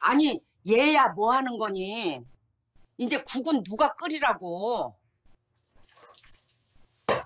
아니, 얘야 뭐 하는 거니? 이제 국은 누가 끓이라고?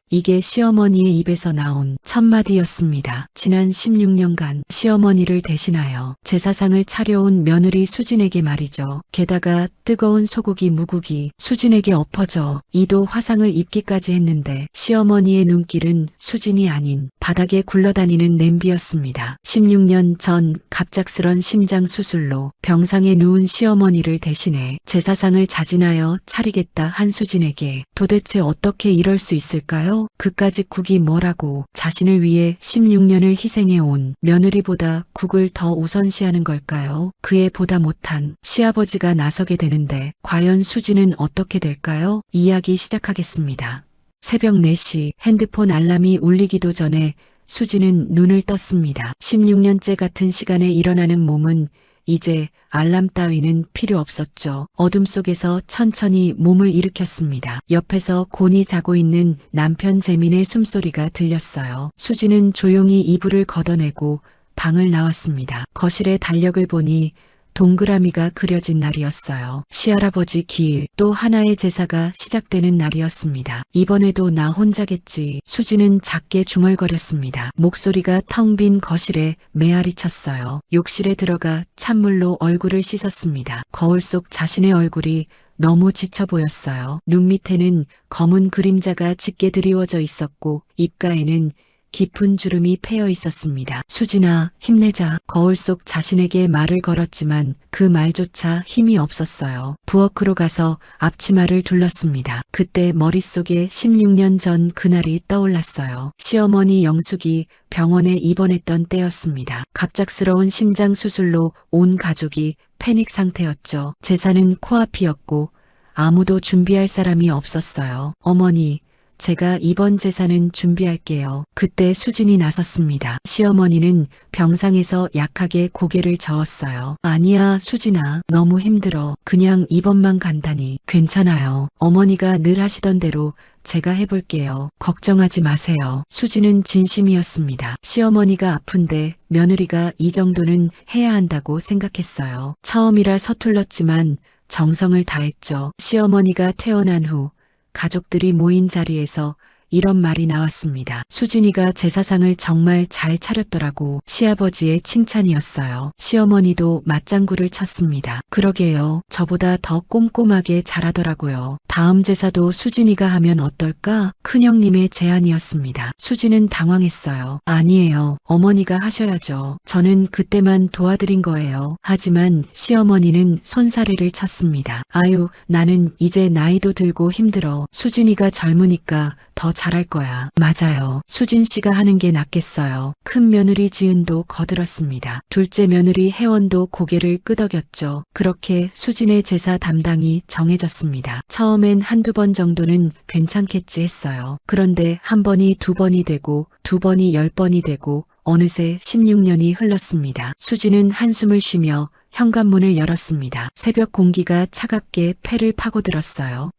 이게 시어머니의 입에서 나온 첫마디였습니다. 지난 16년간 시어머니를 대신하여 제사상을 차려온 며느리 수진에게 말이죠. 게다가 뜨거운 소고기 무국이 수진에게 엎어져 이도 화상을 입기까지 했는데 시어머니의 눈길은 수진이 아닌 바닥에 굴러다니는 냄비였습니다. 16년 전 갑작스런 심장 수술로 병상에 누운 시어머니를 대신해 제사상을 자진하여 차리겠다 한 수진에게 도대체 어떻게 이럴 수 있을까요? 그까짓 국이 뭐라고 자신을 위해 16년을 희생해온 며느리보다 국을 더 우선시하는 걸까요? 그에 보다 못한 시아버지가 나서게 되는데 과연 수진은 어떻게 될까요? 이야기 시작하겠습니다. 새벽 4시 핸드폰 알람이 울리기도 전에 수진은 눈을 떴습니다. 16년째 같은 시간에 일어나는 몸은 이제 알람 따위는 필요 없었죠. 어둠 속에서 천천히 몸을 일으켰습니다. 옆에서 곤히 자고 있는 남편 재민의 숨소리가 들렸어요. 수지는 조용히 이불을 걷어내고 방을 나왔습니다. 거실에 달력을 보니 동그라미가 그려진 날이었어요. 시할아버지 기일, 또 하나의 제사가 시작되는 날이었습니다. 이번에도 나 혼자겠지. 수지는 작게 중얼거렸습니다. 목소리가 텅 빈 거실에 메아리 쳤어요. 욕실에 들어가 찬물로 얼굴을 씻었습니다. 거울 속 자신의 얼굴이 너무 지쳐 보였어요. 눈 밑에는 검은 그림자가 짙게 드리워져 있었고 입가에는 깊은 주름이 패여 있었습니다. 수진아, 힘내자. 거울 속 자신에게 말을 걸었지만 그 말조차 힘이 없었어요. 부엌으로 가서 앞치마를 둘렀습니다. 그때 머릿속에 16년 전 그날이 떠올랐어요. 시어머니 영숙이 병원에 입원했던 때였습니다. 갑작스러운 심장 수술로 온 가족이 패닉 상태였죠. 제사는 코앞이었고 아무도 준비할 사람이 없었어요. 어머니, 제가 이번 제사는 준비할게요. 그때 수진이 나섰습니다. 시어머니는 병상에서 약하게 고개를 저었어요. 아니야, 수진아. 너무 힘들어. 그냥 이번만 간다니. 괜찮아요. 어머니가 늘 하시던 대로 제가 해볼게요. 걱정하지 마세요. 수진은 진심이었습니다. 시어머니가 아픈데 며느리가 이 정도는 해야 한다고 생각했어요. 처음이라 서툴렀지만 정성을 다했죠. 시어머니가 태어난 후 가족들이 모인 자리에서 이런 말이 나왔습니다. 수진이가 제사상을 정말 잘 차렸더라고. 시아버지의 칭찬이었어요. 시어머니도 맞장구를 쳤습니다. 그러게요. 저보다 더 꼼꼼하게 잘하더라고요. 다음 제사도 수진이가 하면 어떨까? 큰형님의 제안이었습니다. 수진은 당황했어요. 아니에요. 어머니가 하셔야죠. 저는 그때만 도와드린 거예요. 하지만 시어머니는 손사래를 쳤습니다. 아유, 나는 이제 나이도 들고 힘들어. 수진이가 젊으니까 더 잘할 거야. 맞아요. 수진 씨가 하는 게 낫겠어요. 큰 며느리 지은도 거들었습니다. 둘째 며느리 혜원도 고개를 끄덕였죠. 그렇게 수진의 제사 담당이 정해졌습니다. 처음엔 한두 번 정도는 괜찮겠지 했어요. 그런데 한 번이 두 번이 되고 두 번이 10번이 되고 어느새 16년이 흘렀습니다. 수진은 한숨을 쉬며 현관문을 열었습니다. 새벽 공기가 차갑게 폐를 파고들었어요.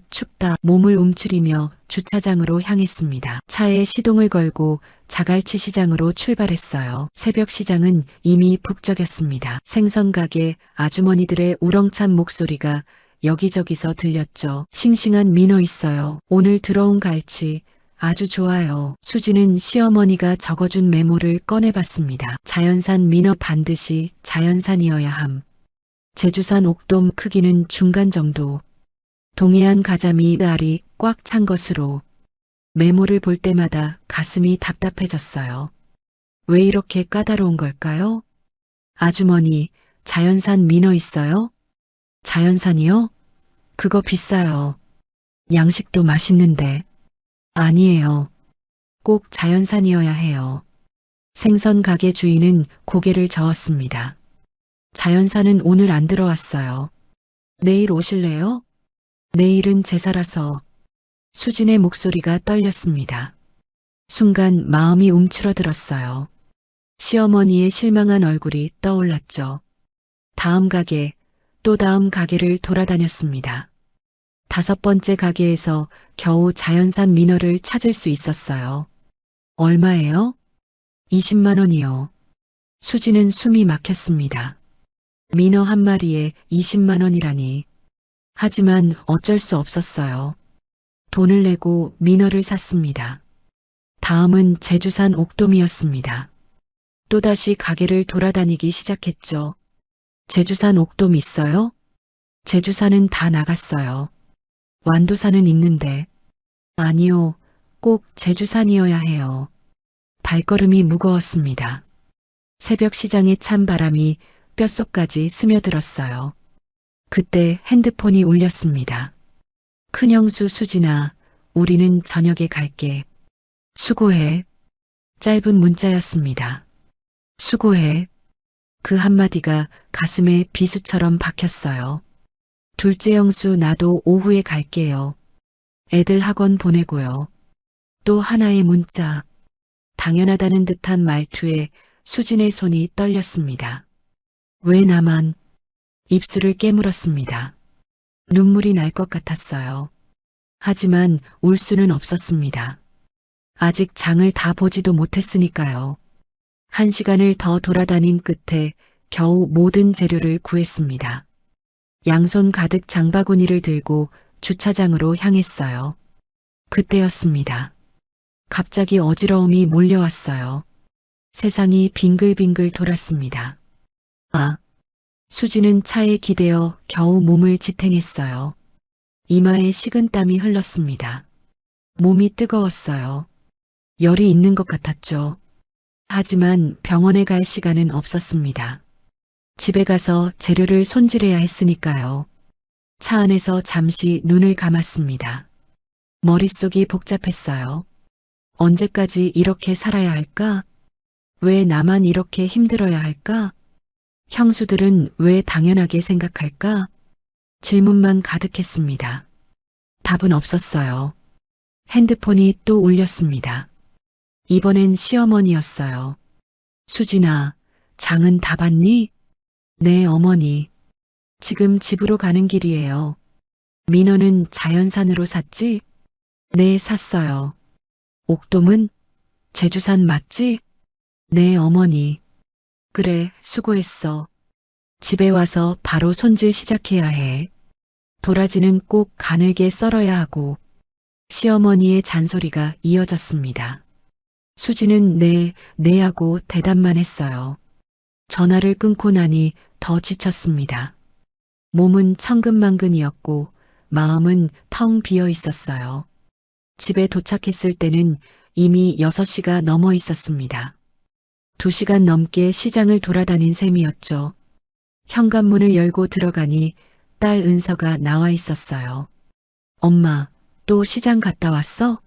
춥다. 몸을 움츠리며 주차장으로 향했습니다. 차에 시동을 걸고 자갈치 시장으로 출발했어요. 새벽 시장은 이미 북적였습니다. 생선 가게 아주머니들의 우렁찬 목소리가 여기저기서 들렸죠. 싱싱한 민어 있어요. 오늘 들어온 갈치 아주 좋아요. 수지는 시어머니가 적어준 메모를 꺼내봤습니다. 자연산 민어 반드시 자연산이어야 함. 제주산 옥돔 크기는 중간 정도. 동해안 가자미 알이 꽉 찬 것으로. 메모를 볼 때마다 가슴이 답답해졌어요. 왜 이렇게 까다로운 걸까요? 아주머니, 자연산 민어 있어요? 자연산이요? 그거 비싸요. 양식도 맛있는데. 아니에요. 꼭 자연산이어야 해요. 생선 가게 주인은 고개를 저었습니다. 자연산은 오늘 안 들어왔어요. 내일 오실래요? 내일은 제사라서. 수진의 목소리가 떨렸습니다. 순간 마음이 움츠러들었어요. 시어머니의 실망한 얼굴이 떠올랐죠. 다음 가게, 또 다음 가게를 돌아다녔습니다. 5번째 가게에서 겨우 자연산 민어를 찾을 수 있었어요. 얼마예요? 20만 원이요. 수지는 숨이 막혔습니다. 민어 한 마리에 20만 원이라니. 하지만 어쩔 수 없었어요. 돈을 내고 민어를 샀습니다. 다음은 제주산 옥돔이었습니다. 또다시 가게를 돌아다니기 시작했죠. 제주산 옥돔 있어요? 제주산은 다 나갔어요. 완도산은 있는데. 아니요, 꼭 제주산이어야 해요. 발걸음이 무거웠습니다. 새벽 시장의 찬 바람이 뼛속까지 스며들었어요. 그때 핸드폰이 울렸습니다. 큰형수 수진아, 우리는 저녁에 갈게. 수고해. 짧은 문자였습니다. 수고해. 그 한마디가 가슴에 비수처럼 박혔어요. 둘째 형수 나도 오후에 갈게요. 애들 학원 보내고요. 또 하나의 문자. 당연하다는 듯한 말투에 수진의 손이 떨렸습니다. 왜 나만? 입술을 깨물었습니다. 눈물이 날 것 같았어요. 하지만 울 수는 없었습니다. 아직 장을 다 보지도 못했으니까요. 1시간을 더 돌아다닌 끝에 겨우 모든 재료를 구했습니다. 양손 가득 장바구니를 들고 주차장으로 향했어요. 그때였습니다. 갑자기 어지러움이 몰려왔어요. 세상이 빙글빙글 돌았습니다. 아, 수지는 차에 기대어 겨우 몸을 지탱했어요. 이마에 식은땀이 흘렀습니다. 몸이 뜨거웠어요. 열이 있는 것 같았죠. 하지만 병원에 갈 시간은 없었습니다. 집에 가서 재료를 손질해야 했으니까요. 차 안에서 잠시 눈을 감았습니다. 머릿속이 복잡했어요. 언제까지 이렇게 살아야 할까? 왜 나만 이렇게 힘들어야 할까? 형수들은 왜 당연하게 생각할까? 질문만 가득했습니다. 답은 없었어요. 핸드폰이 또 울렸습니다. 이번엔 시어머니였어요. 수진아, 장은 다 봤니? 네, 어머니. 지금 집으로 가는 길이에요. 민어는 자연산으로 샀지? 네, 샀어요. 옥돔은? 제주산 맞지? 네, 어머니. 그래, 수고했어. 집에 와서 바로 손질 시작해야 해. 도라지는 꼭 가늘게 썰어야 하고. 시어머니의 잔소리가 이어졌습니다. 수지는 네 하고 대답만 했어요. 전화를 끊고 나니 더 지쳤습니다. 몸은 천근만근이었고 마음은 텅 비어 있었어요. 집에 도착했을 때는 이미 6시가 넘어 있었습니다. 2시간 넘게 시장을 돌아다닌 셈이었죠. 현관문을 열고 들어가니 딸 은서가 나와 있었어요. 엄마, 또 시장 갔다 왔어?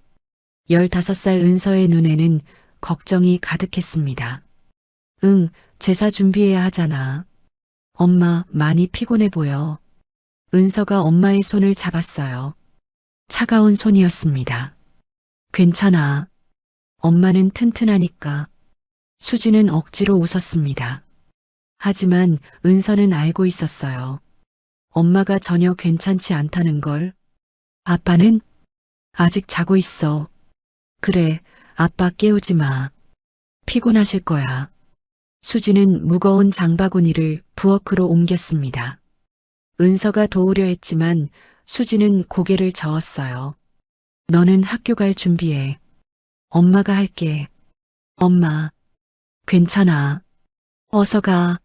15살 은서의 눈에는 걱정이 가득했습니다. 응, 제사 준비해야 하잖아. 엄마, 많이 피곤해 보여. 은서가 엄마의 손을 잡았어요. 차가운 손이었습니다. 괜찮아. 엄마는 튼튼하니까. 수지는 억지로 웃었습니다. 하지만 은서는 알고 있었어요. 엄마가 전혀 괜찮지 않다는 걸. 아빠는? 아직 자고 있어. 그래, 아빠 깨우지 마. 피곤하실 거야. 수지는 무거운 장바구니를 부엌으로 옮겼습니다. 은서가 도우려 했지만 수지는 고개를 저었어요. 너는 학교 갈 준비해. 엄마가 할게. 엄마, 괜찮아. 어서 가.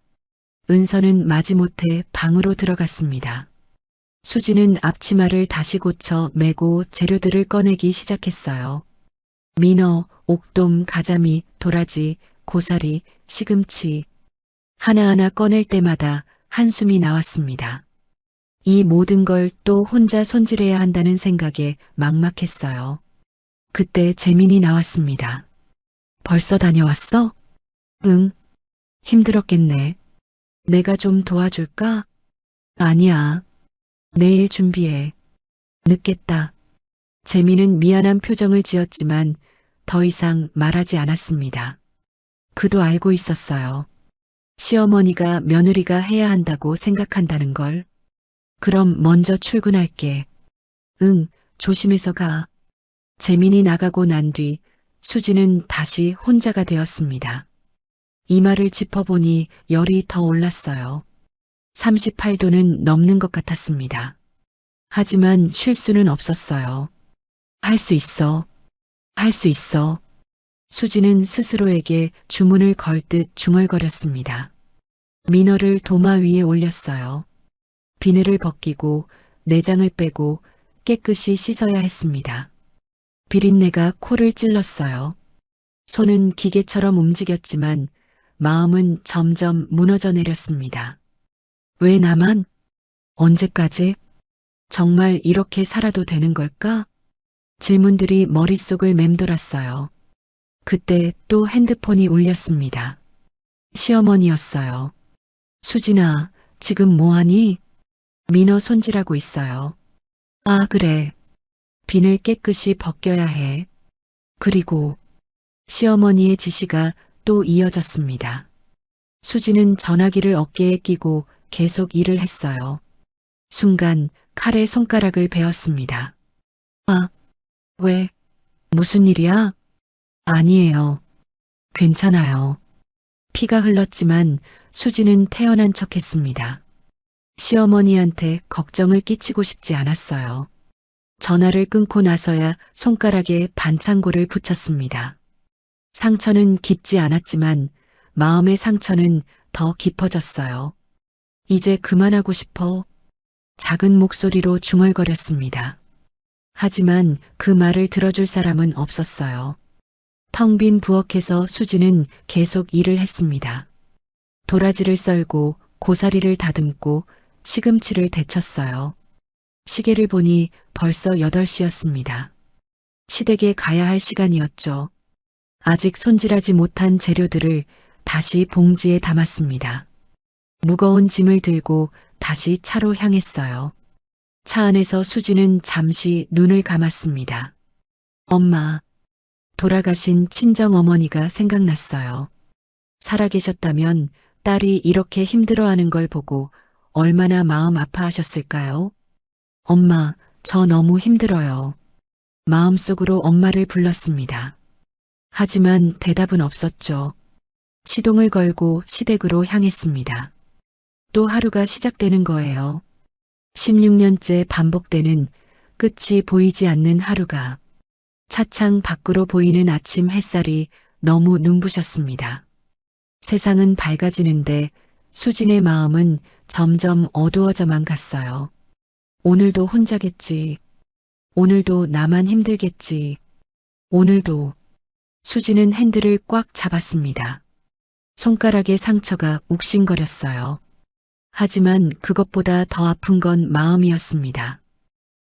은서는 마지못해 방으로 들어갔습니다. 수지는 앞치마를 다시 고쳐 메고 재료들을 꺼내기 시작했어요. 민어, 옥돔, 가자미, 도라지, 고사리, 시금치. 하나하나 꺼낼 때마다 한숨이 나왔습니다. 이 모든 걸 또 혼자 손질해야 한다는 생각에 막막했어요. 그때 재민이 나왔습니다. 벌써 다녀왔어? 응. 힘들었겠네. 내가 좀 도와줄까? 아니야. 내일 준비해. 늦겠다. 재민은 미안한 표정을 지었지만 더 이상 말하지 않았습니다. 그도 알고 있었어요. 시어머니가 며느리가 해야 한다고 생각한다는 걸. 그럼 먼저 출근할게. 응, 조심해서 가. 재민이 나가고 난 뒤 수지는 다시 혼자가 되었습니다. 이마를 짚어보니 열이 더 올랐어요. 38도는 넘는 것 같았습니다. 하지만 쉴 수는 없었어요. 할 수 있어. 할 수 있어. 수지는 스스로에게 주문을 걸 듯 중얼거렸습니다. 민어를 도마 위에 올렸어요. 비늘을 벗기고 내장을 빼고 깨끗이 씻어야 했습니다. 비린내가 코를 찔렀어요. 손은 기계처럼 움직였지만 마음은 점점 무너져 내렸습니다. 왜 나만? 언제까지? 정말 이렇게 살아도 되는 걸까? 질문들이 머릿속을 맴돌았어요. 그때 또 핸드폰이 울렸습니다. 시어머니였어요. 수진아, 지금 뭐하니? 민어 손질하고 있어요. 아, 그래. 비늘 깨끗이 벗겨야 해. 그리고 시어머니의 지시가 또 이어졌습니다. 수지는 전화기를 어깨에 끼고 계속 일을 했어요. 순간 칼에 손가락을 베었습니다. 아, 왜? 무슨 일이야? 아니에요. 괜찮아요. 피가 흘렀지만 수지는 태어난 척했습니다. 시어머니한테 걱정을 끼치고 싶지 않았어요. 전화를 끊고 나서야 손가락에 반창고를 붙였습니다. 상처는 깊지 않았지만 마음의 상처는 더 깊어졌어요. 이제 그만하고 싶어. 작은 목소리로 중얼거렸습니다. 하지만 그 말을 들어줄 사람은 없었어요. 텅 빈 부엌에서 수지는 계속 일을 했습니다. 도라지를 썰고 고사리를 다듬고 시금치를 데쳤어요. 시계를 보니 벌써 8시였습니다. 시댁에 가야 할 시간이었죠. 아직 손질하지 못한 재료들을 다시 봉지에 담았습니다. 무거운 짐을 들고 다시 차로 향했어요. 차 안에서 수지는 잠시 눈을 감았습니다. 엄마, 돌아가신 친정어머니가 생각났어요. 살아계셨다면 딸이 이렇게 힘들어하는 걸 보고 얼마나 마음 아파하셨을까요? 엄마, 저 너무 힘들어요. 마음속으로 엄마를 불렀습니다. 하지만 대답은 없었죠. 시동을 걸고 시댁으로 향했습니다. 또 하루가 시작되는 거예요. 16년째 반복되는 끝이 보이지 않는 하루가. 차창 밖으로 보이는 아침 햇살이 너무 눈부셨습니다. 세상은 밝아지는데 수진의 마음은 점점 어두워져만 갔어요. 오늘도 혼자겠지. 오늘도 나만 힘들겠지. 오늘도. 수지는 핸들을 꽉 잡았습니다. 손가락에 상처가 욱신거렸어요. 하지만 그것보다 더 아픈 건 마음이었습니다.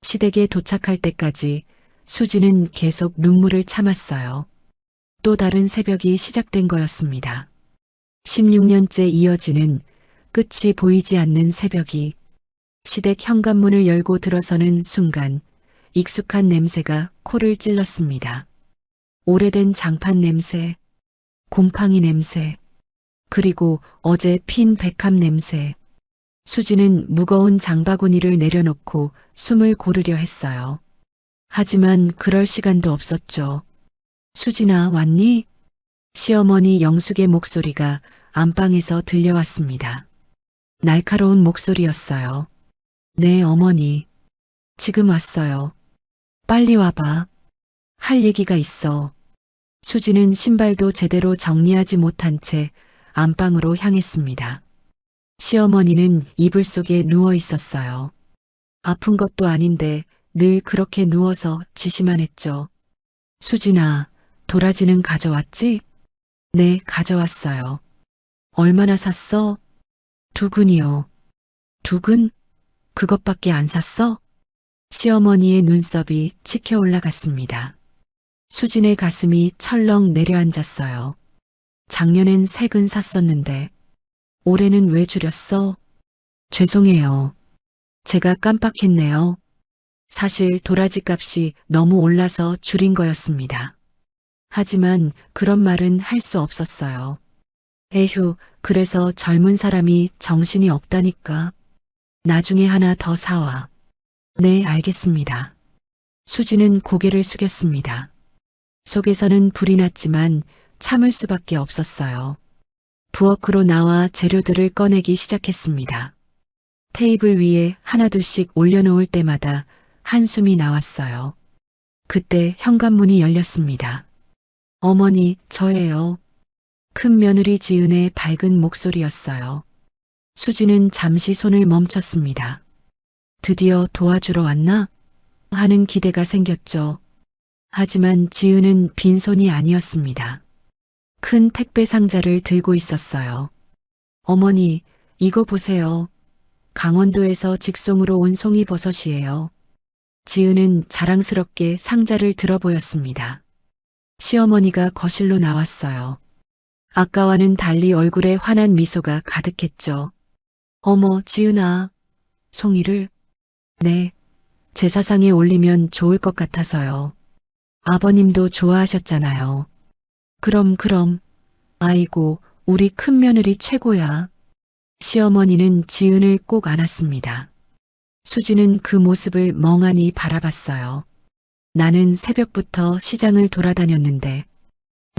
시댁에 도착할 때까지 수지는 계속 눈물을 참았어요. 또 다른 새벽이 시작된 거였습니다. 16년째 이어지는 끝이 보이지 않는 새벽이. 시댁 현관문을 열고 들어서는 순간 익숙한 냄새가 코를 찔렀습니다. 오래된 장판 냄새, 곰팡이 냄새, 그리고 어제 핀 백합 냄새. 수지는 무거운 장바구니를 내려놓고 숨을 고르려 했어요. 하지만 그럴 시간도 없었죠. 수진아, 왔니? 시어머니 영숙의 목소리가 안방에서 들려왔습니다. 날카로운 목소리였어요. 네, 어머니. 지금 왔어요. 빨리 와봐. 할 얘기가 있어. 수지는 신발도 제대로 정리하지 못한 채 안방으로 향했습니다. 시어머니는 이불 속에 누워 있었어요. 아픈 것도 아닌데 늘 그렇게 누워서 지시만 했죠. 수진아, 도라지는 가져왔지? 네, 가져왔어요. 얼마나 샀어? 2근이요. 2근? 그것밖에 안 샀어? 시어머니의 눈썹이 치켜 올라갔습니다. 수진의 가슴이 철렁 내려앉았어요. 작년엔 3근 샀었는데 올해는 왜 줄였어? 죄송해요. 제가 깜빡했네요. 사실 도라지 값이 너무 올라서 줄인 거였습니다. 하지만 그런 말은 할 수 없었어요. 에휴, 그래서 젊은 사람이 정신이 없다니까. 나중에 하나 더 사와. 네, 알겠습니다. 수지는 고개를 숙였습니다. 속에서는 불이 났지만 참을 수밖에 없었어요. 부엌으로 나와 재료들을 꺼내기 시작했습니다. 테이블 위에 하나둘씩 올려놓을 때마다 한숨이 나왔어요. 그때 현관문이 열렸습니다. 어머니, 저예요. 큰 며느리 지은의 밝은 목소리였어요. 수지는 잠시 손을 멈췄습니다. 드디어 도와주러 왔나? 하는 기대가 생겼죠. 하지만 지은은 빈손이 아니었습니다. 큰 택배 상자를 들고 있었어요. 어머니, 이거 보세요. 강원도에서 직송으로 온 송이버섯이에요. 지은은 자랑스럽게 상자를 들어 보였습니다. 시어머니가 거실로 나왔어요. 아까와는 달리 얼굴에 환한 미소가 가득했죠. 어머, 지은아. 송이를? 네. 제사상에 올리면 좋을 것 같아서요. 아버님도 좋아하셨잖아요. 그럼. 아이고, 우리 큰며느리 최고야. 시어머니는 지은을 꼭 안았습니다. 수지는 그 모습을 멍하니 바라봤어요. 나는 새벽부터 시장을 돌아다녔는데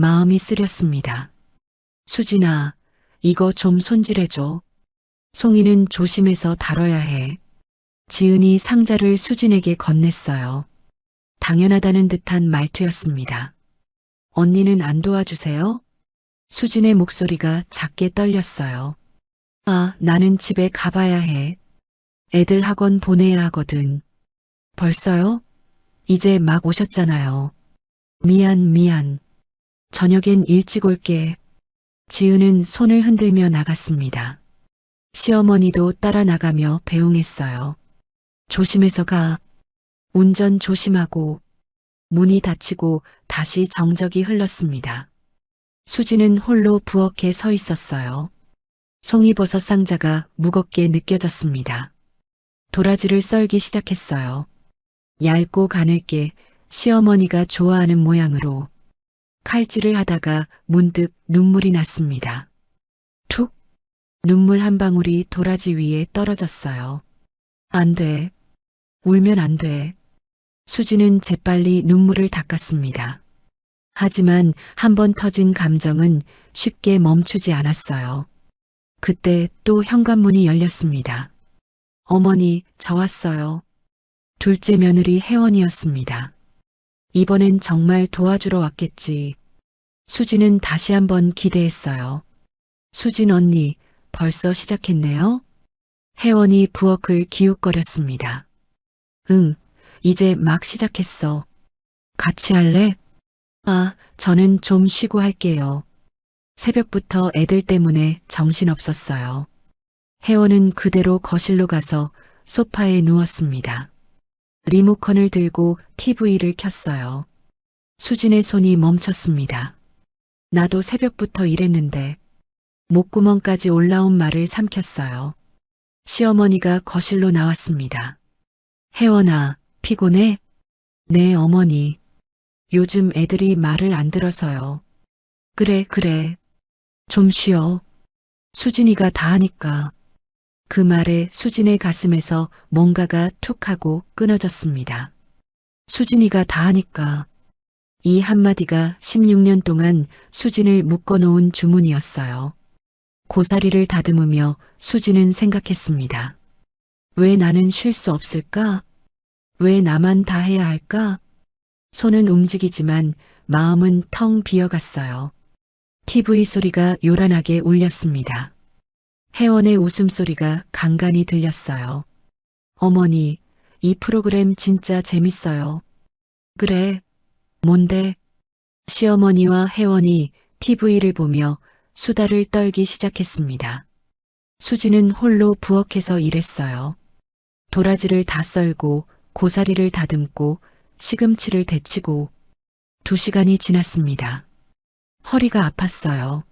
마음이 쓰렸습니다. 수진아, 이거 좀 손질해줘. 송이는 조심해서 다뤄야 해. 지은이 상자를 수진에게 건넸어요. 당연하다는 듯한 말투였습니다. 언니는 안 도와주세요? 수진의 목소리가 작게 떨렸어요. 아, 나는 집에 가봐야 해. 애들 학원 보내야 하거든. 벌써요? 이제 막 오셨잖아요. 미안. 저녁엔 일찍 올게. 지은은 손을 흔들며 나갔습니다. 시어머니도 따라 나가며 배웅했어요. 조심해서 가. 운전 조심하고. 문이 닫히고 다시 정적이 흘렀습니다. 수지는 홀로 부엌에 서 있었어요. 송이버섯 상자가 무겁게 느껴졌습니다. 도라지를 썰기 시작했어요. 얇고 가늘게 시어머니가 좋아하는 모양으로. 칼질을 하다가 문득 눈물이 났습니다. 툭! 눈물 한 방울이 도라지 위에 떨어졌어요. 안 돼. 울면 안 돼. 수지는 재빨리 눈물을 닦았습니다. 하지만 한 번 터진 감정은 쉽게 멈추지 않았어요. 그때 또 현관문이 열렸습니다. 어머니, 저 왔어요. 둘째 며느리 혜원이었습니다. 이번엔 정말 도와주러 왔겠지. 수지는 다시 한번 기대했어요. 수진 언니, 벌써 시작했네요? 혜원이 부엌을 기웃거렸습니다. 응, 이제 막 시작했어. 같이 할래? 아, 저는 좀 쉬고 할게요. 새벽부터 애들 때문에 정신없었어요. 혜원은 그대로 거실로 가서 소파에 누웠습니다. 리모컨을 들고 TV를 켰어요. 수진의 손이 멈췄습니다. 나도 새벽부터 일했는데 목구멍까지 올라온 말을 삼켰어요. 시어머니가 거실로 나왔습니다. 혜원아, 피곤해? 네, 어머니. 요즘 애들이 말을 안 들어서요. 그래. 좀 쉬어. 수진이가 다 하니까. 그 말에 수진의 가슴에서 뭔가가 툭 하고 끊어졌습니다. 수진이가 다 하니까. 이 한마디가 16년 동안 수진을 묶어놓은 주문이었어요. 고사리를 다듬으며 수진은 생각했습니다. 왜 나는 쉴 수 없을까? 왜 나만 다 해야 할까? 손은 움직이지만 마음은 텅 비어갔어요. TV 소리가 요란하게 울렸습니다. 혜원의 웃음소리가 간간히 들렸어요. 어머니, 이 프로그램 진짜 재밌어요. 그래. 뭔데? 시어머니와 혜원이 TV를 보며 수다를 떨기 시작했습니다. 수지는 홀로 부엌에서 일했어요. 도라지를 다 썰고 고사리를 다듬고 시금치를 데치고 2시간이 지났습니다. 허리가 아팠어요.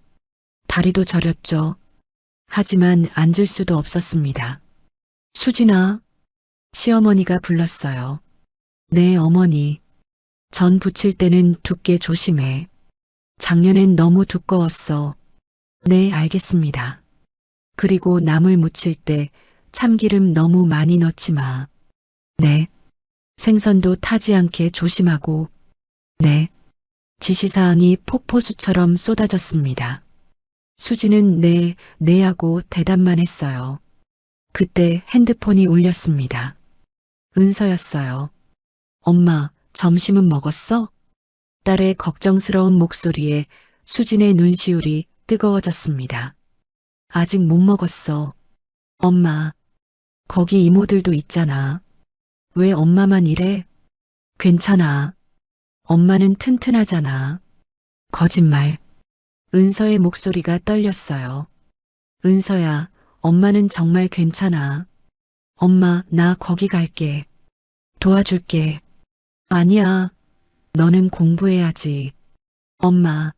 다리도 저렸죠. 하지만 앉을 수도 없었습니다. 수진아, 시어머니가 불렀어요. 네, 어머니. 전 부칠 때는 두께 조심해. 작년엔 너무 두꺼웠어. 네, 알겠습니다. 그리고 나물 무칠 때 참기름 너무 많이 넣지 마. 네. 생선도 타지 않게 조심하고. 네. 지시사항이 폭포수처럼 쏟아졌습니다. 수지는 네 하고 대답만 했어요. 그때 핸드폰이 울렸습니다. 은서였어요. 엄마, 점심은 먹었어? 딸의 걱정스러운 목소리에 수진의 눈시울이 뜨거워졌습니다. 아직 못 먹었어. 엄마, 거기 이모들도 있잖아. 왜 엄마만 이래? 괜찮아. 엄마는 튼튼하잖아. 거짓말. 은서의 목소리가 떨렸어요. 은서야, 엄마는 정말 괜찮아. 엄마, 나 거기 갈게. 도와줄게. 아니야. 너는 공부해야지. 엄마.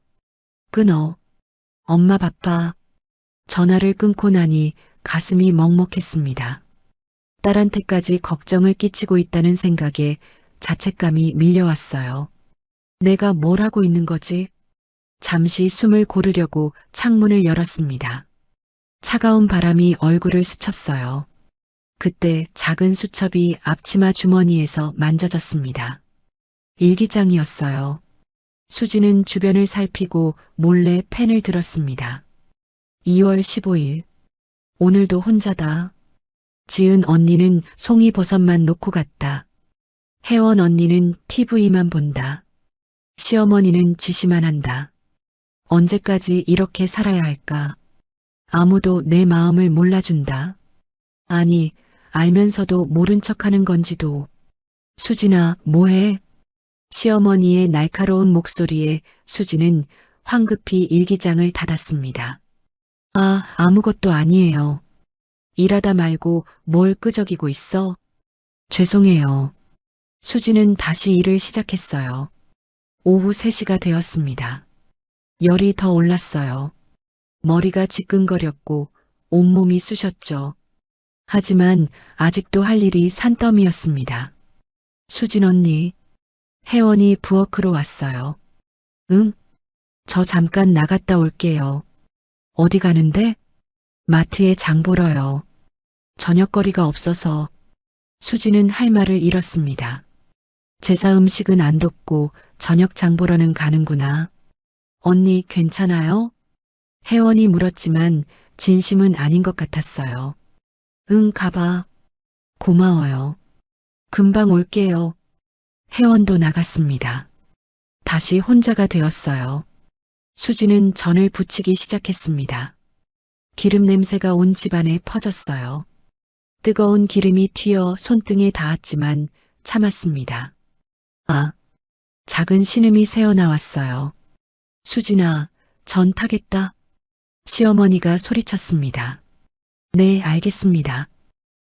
끊어. 엄마 바빠. 전화를 끊고 나니 가슴이 먹먹했습니다. 딸한테까지 걱정을 끼치고 있다는 생각에 자책감이 밀려왔어요. 내가 뭘 하고 있는 거지? 잠시 숨을 고르려고 창문을 열었습니다. 차가운 바람이 얼굴을 스쳤어요. 그때 작은 수첩이 앞치마 주머니에서 만져졌습니다. 일기장이었어요. 수지는 주변을 살피고 몰래 펜을 들었습니다. 2월 15일. 오늘도 혼자다. 지은 언니는 송이버섯만 놓고 갔다. 혜원 언니는 TV만 본다. 시어머니는 지시만 한다. 언제까지 이렇게 살아야 할까? 아무도 내 마음을 몰라준다. 아니, 알면서도 모른 척하는 건지도. 수진아, 뭐해? 시어머니의 날카로운 목소리에 수진은 황급히 일기장을 닫았습니다. 아, 아무것도 아니에요. 일하다 말고 뭘 끄적이고 있어? 죄송해요. 수진은 다시 일을 시작했어요. 오후 3시가 되었습니다. 열이 더 올랐어요. 머리가 지끈거렸고 온몸이 쑤셨죠. 하지만 아직도 할 일이 산더미였습니다. 수진 언니, 혜원이 부엌으로 왔어요. 응? 저 잠깐 나갔다 올게요. 어디 가는데? 마트에 장 보러요. 저녁거리가 없어서. 수지는 할 말을 잃었습니다. 제사 음식은 안 뒀고 저녁 장 보러는 가는구나. 언니 괜찮아요? 혜원이 물었지만 진심은 아닌 것 같았어요. 응, 가봐. 고마워요. 금방 올게요. 혜원도 나갔습니다. 다시 혼자가 되었어요. 수지는 전을 부치기 시작했습니다. 기름 냄새가 온 집안에 퍼졌어요. 뜨거운 기름이 튀어 손등에 닿았지만 참았습니다. 아, 작은 신음이 새어나왔어요. 수진아, 전 타겠다. 시어머니가 소리쳤습니다. 네, 알겠습니다.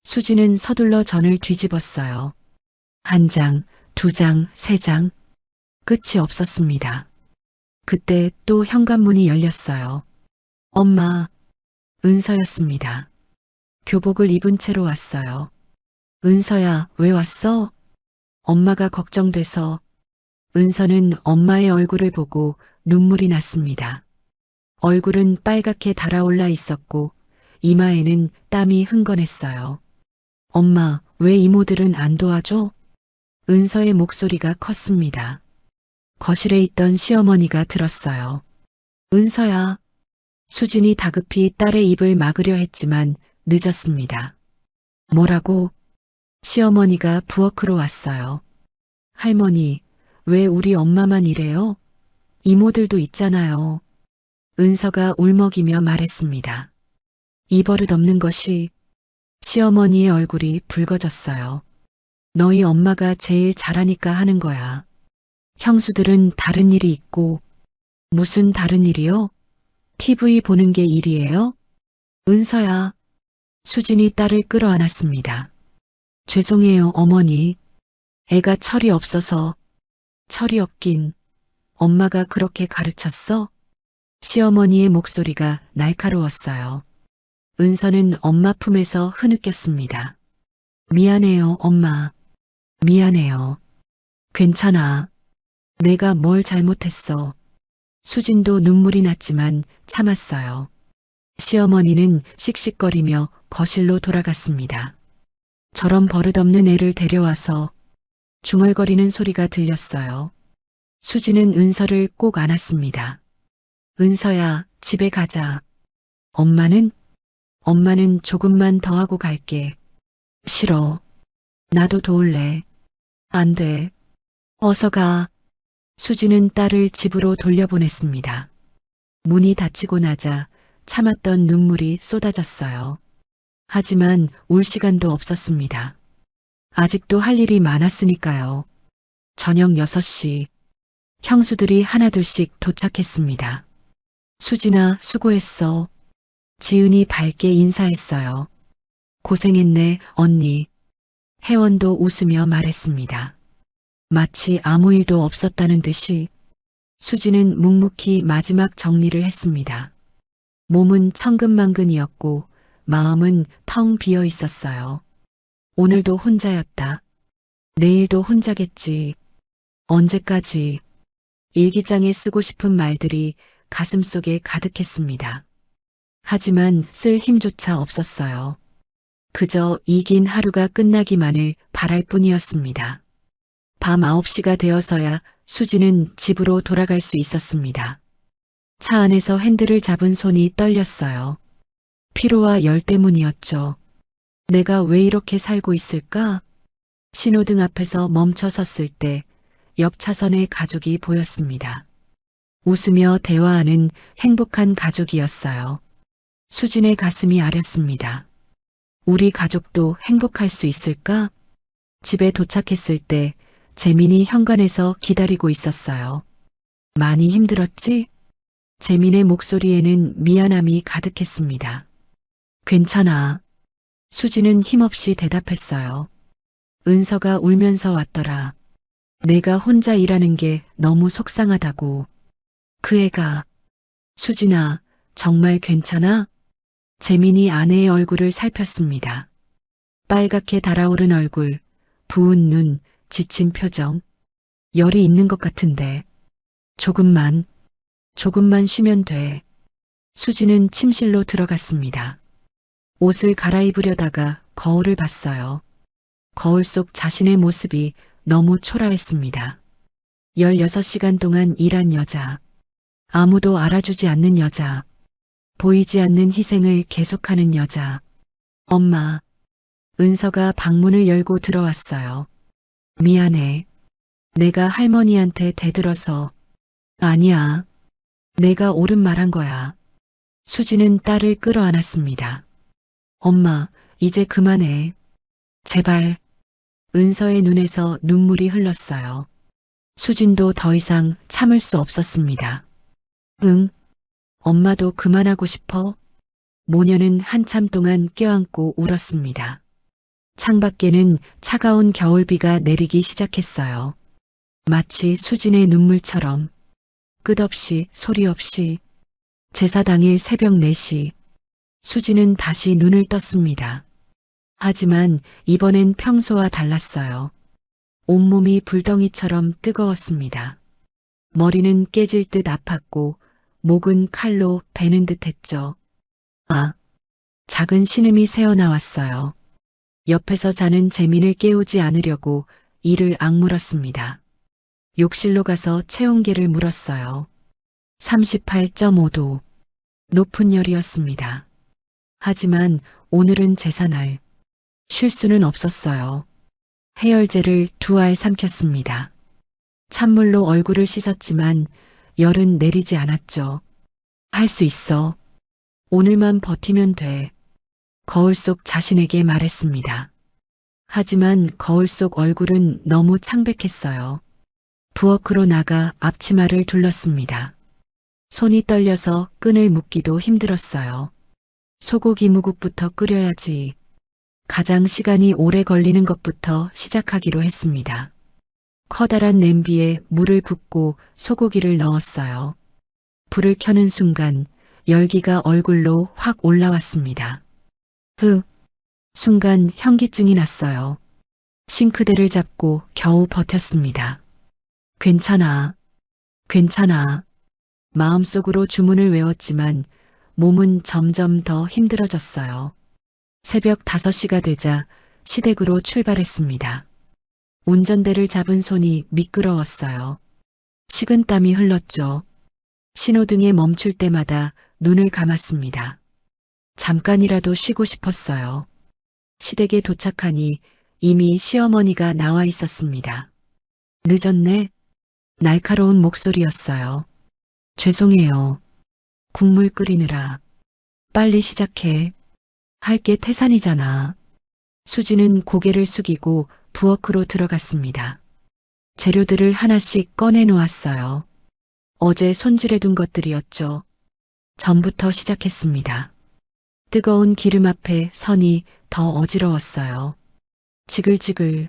수지는 서둘러 전을 뒤집었어요. 1장, 2장, 3장. 끝이 없었습니다. 그때 또 현관문이 열렸어요. 엄마, 은서였습니다. 교복을 입은 채로 왔어요. 은서야, 왜 왔어? 엄마가 걱정돼서. 은서는 엄마의 얼굴을 보고 눈물이 났습니다. 얼굴은 빨갛게 달아올라 있었고 이마에는 땀이 흥건했어요. 엄마, 왜 이모들은 안 도와줘? 은서의 목소리가 컸습니다. 거실에 있던 시어머니가 들었어요. 은서야. 수진이 다급히 딸의 입을 막으려 했지만 늦었습니다. 뭐라고? 시어머니가 부엌으로 왔어요. 할머니, 왜 우리 엄마만 이래요? 이모들도 있잖아요. 은서가 울먹이며 말했습니다. 이 버릇 없는 것이. 시어머니의 얼굴이 붉어졌어요. 너희 엄마가 제일 잘하니까 하는 거야. 형수들은 다른 일이 있고. 무슨 다른 일이요? TV 보는 게 일이에요? 은서야. 수진이 딸을 끌어안았습니다. 죄송해요, 어머니. 애가 철이 없어서. 철이 없긴. 엄마가 그렇게 가르쳤어? 시어머니의 목소리가 날카로웠어요. 은서는 엄마 품에서 흐느꼈습니다. 미안해요, 엄마. 미안해요. 괜찮아. 내가 뭘 잘못했어. 수진도 눈물이 났지만 참았어요. 시어머니는 씩씩거리며 거실로 돌아갔습니다. 저런 버릇없는 애를 데려와서. 중얼거리는 소리가 들렸어요. 수지는 은서를 꼭 안았습니다. 은서야, 집에 가자. 엄마는? 엄마는 조금만 더 하고 갈게. 싫어. 나도 도울래. 안 돼. 어서 가. 수지는 딸을 집으로 돌려보냈습니다. 문이 닫히고 나자 참았던 눈물이 쏟아졌어요. 하지만 울 시간도 없었습니다. 아직도 할 일이 많았으니까요. 저녁 6시 형수들이 하나둘씩 도착했습니다. 수진아, 수고했어. 지은이 밝게 인사했어요. 고생했네, 언니. 혜원도 웃으며 말했습니다. 마치 아무 일도 없었다는 듯이 수지는 묵묵히 마지막 정리를 했습니다. 몸은 천근만근이었고 마음은 텅 비어 있었어요. 오늘도 혼자였다. 내일도 혼자겠지. 언제까지? 일기장에 쓰고 싶은 말들이 가슴속에 가득했습니다. 하지만 쓸 힘조차 없었어요. 그저 이긴 하루가 끝나기만을 바랄 뿐이었습니다. 밤 9시가 되어서야 수지는 집으로 돌아갈 수 있었습니다. 차 안에서 핸들을 잡은 손이 떨렸어요. 피로와 열 때문이었죠. 내가 왜 이렇게 살고 있을까? 신호등 앞에서 멈춰 섰을 때 옆 차선의 가족이 보였습니다. 웃으며 대화하는 행복한 가족이었어요. 수진의 가슴이 아렸습니다. 우리 가족도 행복할 수 있을까? 집에 도착했을 때 재민이 현관에서 기다리고 있었어요. 많이 힘들었지? 재민의 목소리에는 미안함이 가득했습니다. 괜찮아. 수지는 힘없이 대답했어요. 은서가 울면서 왔더라. 내가 혼자 일하는 게 너무 속상하다고. 그 애가. 수진아, 정말 괜찮아? 재민이 아내의 얼굴을 살폈습니다. 빨갛게 달아오른 얼굴, 부은 눈, 지친 표정. 열이 있는 것 같은데. 조금만 쉬면 돼. 수지는 침실로 들어갔습니다. 옷을 갈아입으려다가 거울을 봤어요. 거울 속 자신의 모습이 너무 초라했습니다. 16시간 동안 일한 여자. 아무도 알아주지 않는 여자. 보이지 않는 희생을 계속하는 여자. 엄마. 은서가 방문을 열고 들어왔어요. 미안해. 내가 할머니한테 대들어서. 아니야. 내가 옳은 말 한 거야. 수지는 딸을 끌어안았습니다. 엄마, 이제 그만해. 제발. 은서의 눈에서 눈물이 흘렀어요. 수진도 더 이상 참을 수 없었습니다. 응. 엄마도 그만하고 싶어? 모녀는 한참 동안 껴안고 울었습니다. 창밖에는 차가운 겨울비가 내리기 시작했어요. 마치 수진의 눈물처럼 끝없이 소리 없이. 제사 당일 새벽 4시 수진은 다시 눈을 떴습니다. 하지만 이번엔 평소와 달랐어요. 온몸이 불덩이처럼 뜨거웠습니다. 머리는 깨질 듯 아팠고 목은 칼로 베는 듯 했죠. 아, 작은 신음이 새어나왔어요. 옆에서 자는 재민을 깨우지 않으려고 이를 악물었습니다. 욕실로 가서 체온계를 물었어요. 38.5도. 높은 열이었습니다. 하지만 오늘은 제사날. 쉴 수는 없었어요. 해열제를 2알 삼켰습니다. 찬물로 얼굴을 씻었지만 열은 내리지 않았죠. 할 수 있어. 오늘만 버티면 돼. 거울 속 자신에게 말했습니다. 하지만 거울 속 얼굴은 너무 창백했어요. 부엌으로 나가 앞치마를 둘렀습니다. 손이 떨려서 끈을 묶기도 힘들었어요. 소고기 무국부터 끓여야지. 가장 시간이 오래 걸리는 것부터 시작하기로 했습니다. 커다란 냄비에 물을 붓고 소고기를 넣었어요. 불을 켜는 순간 열기가 얼굴로 확 올라왔습니다. 순간 현기증이 났어요. 싱크대를 잡고 겨우 버텼습니다. 괜찮아. 마음속으로 주문을 외웠지만 몸은 점점 더 힘들어졌어요. 새벽 5시가 되자 시댁으로 출발했습니다. 운전대를 잡은 손이 미끄러웠어요. 식은땀이 흘렀죠. 신호등에 멈출 때마다 눈을 감았습니다. 잠깐이라도 쉬고 싶었어요. 시댁에 도착하니 이미 시어머니가 나와 있었습니다. 늦었네. 날카로운 목소리였어요. 죄송해요. 국물 끓이느라. 빨리 시작해. 할 게 태산이잖아. 수지는 고개를 숙이고 부엌으로 들어갔습니다. 재료들을 하나씩 꺼내 놓았어요. 어제 손질해둔 것들이었죠. 전부터 시작했습니다. 뜨거운 기름 앞에 선이 더 어지러웠어요. 지글지글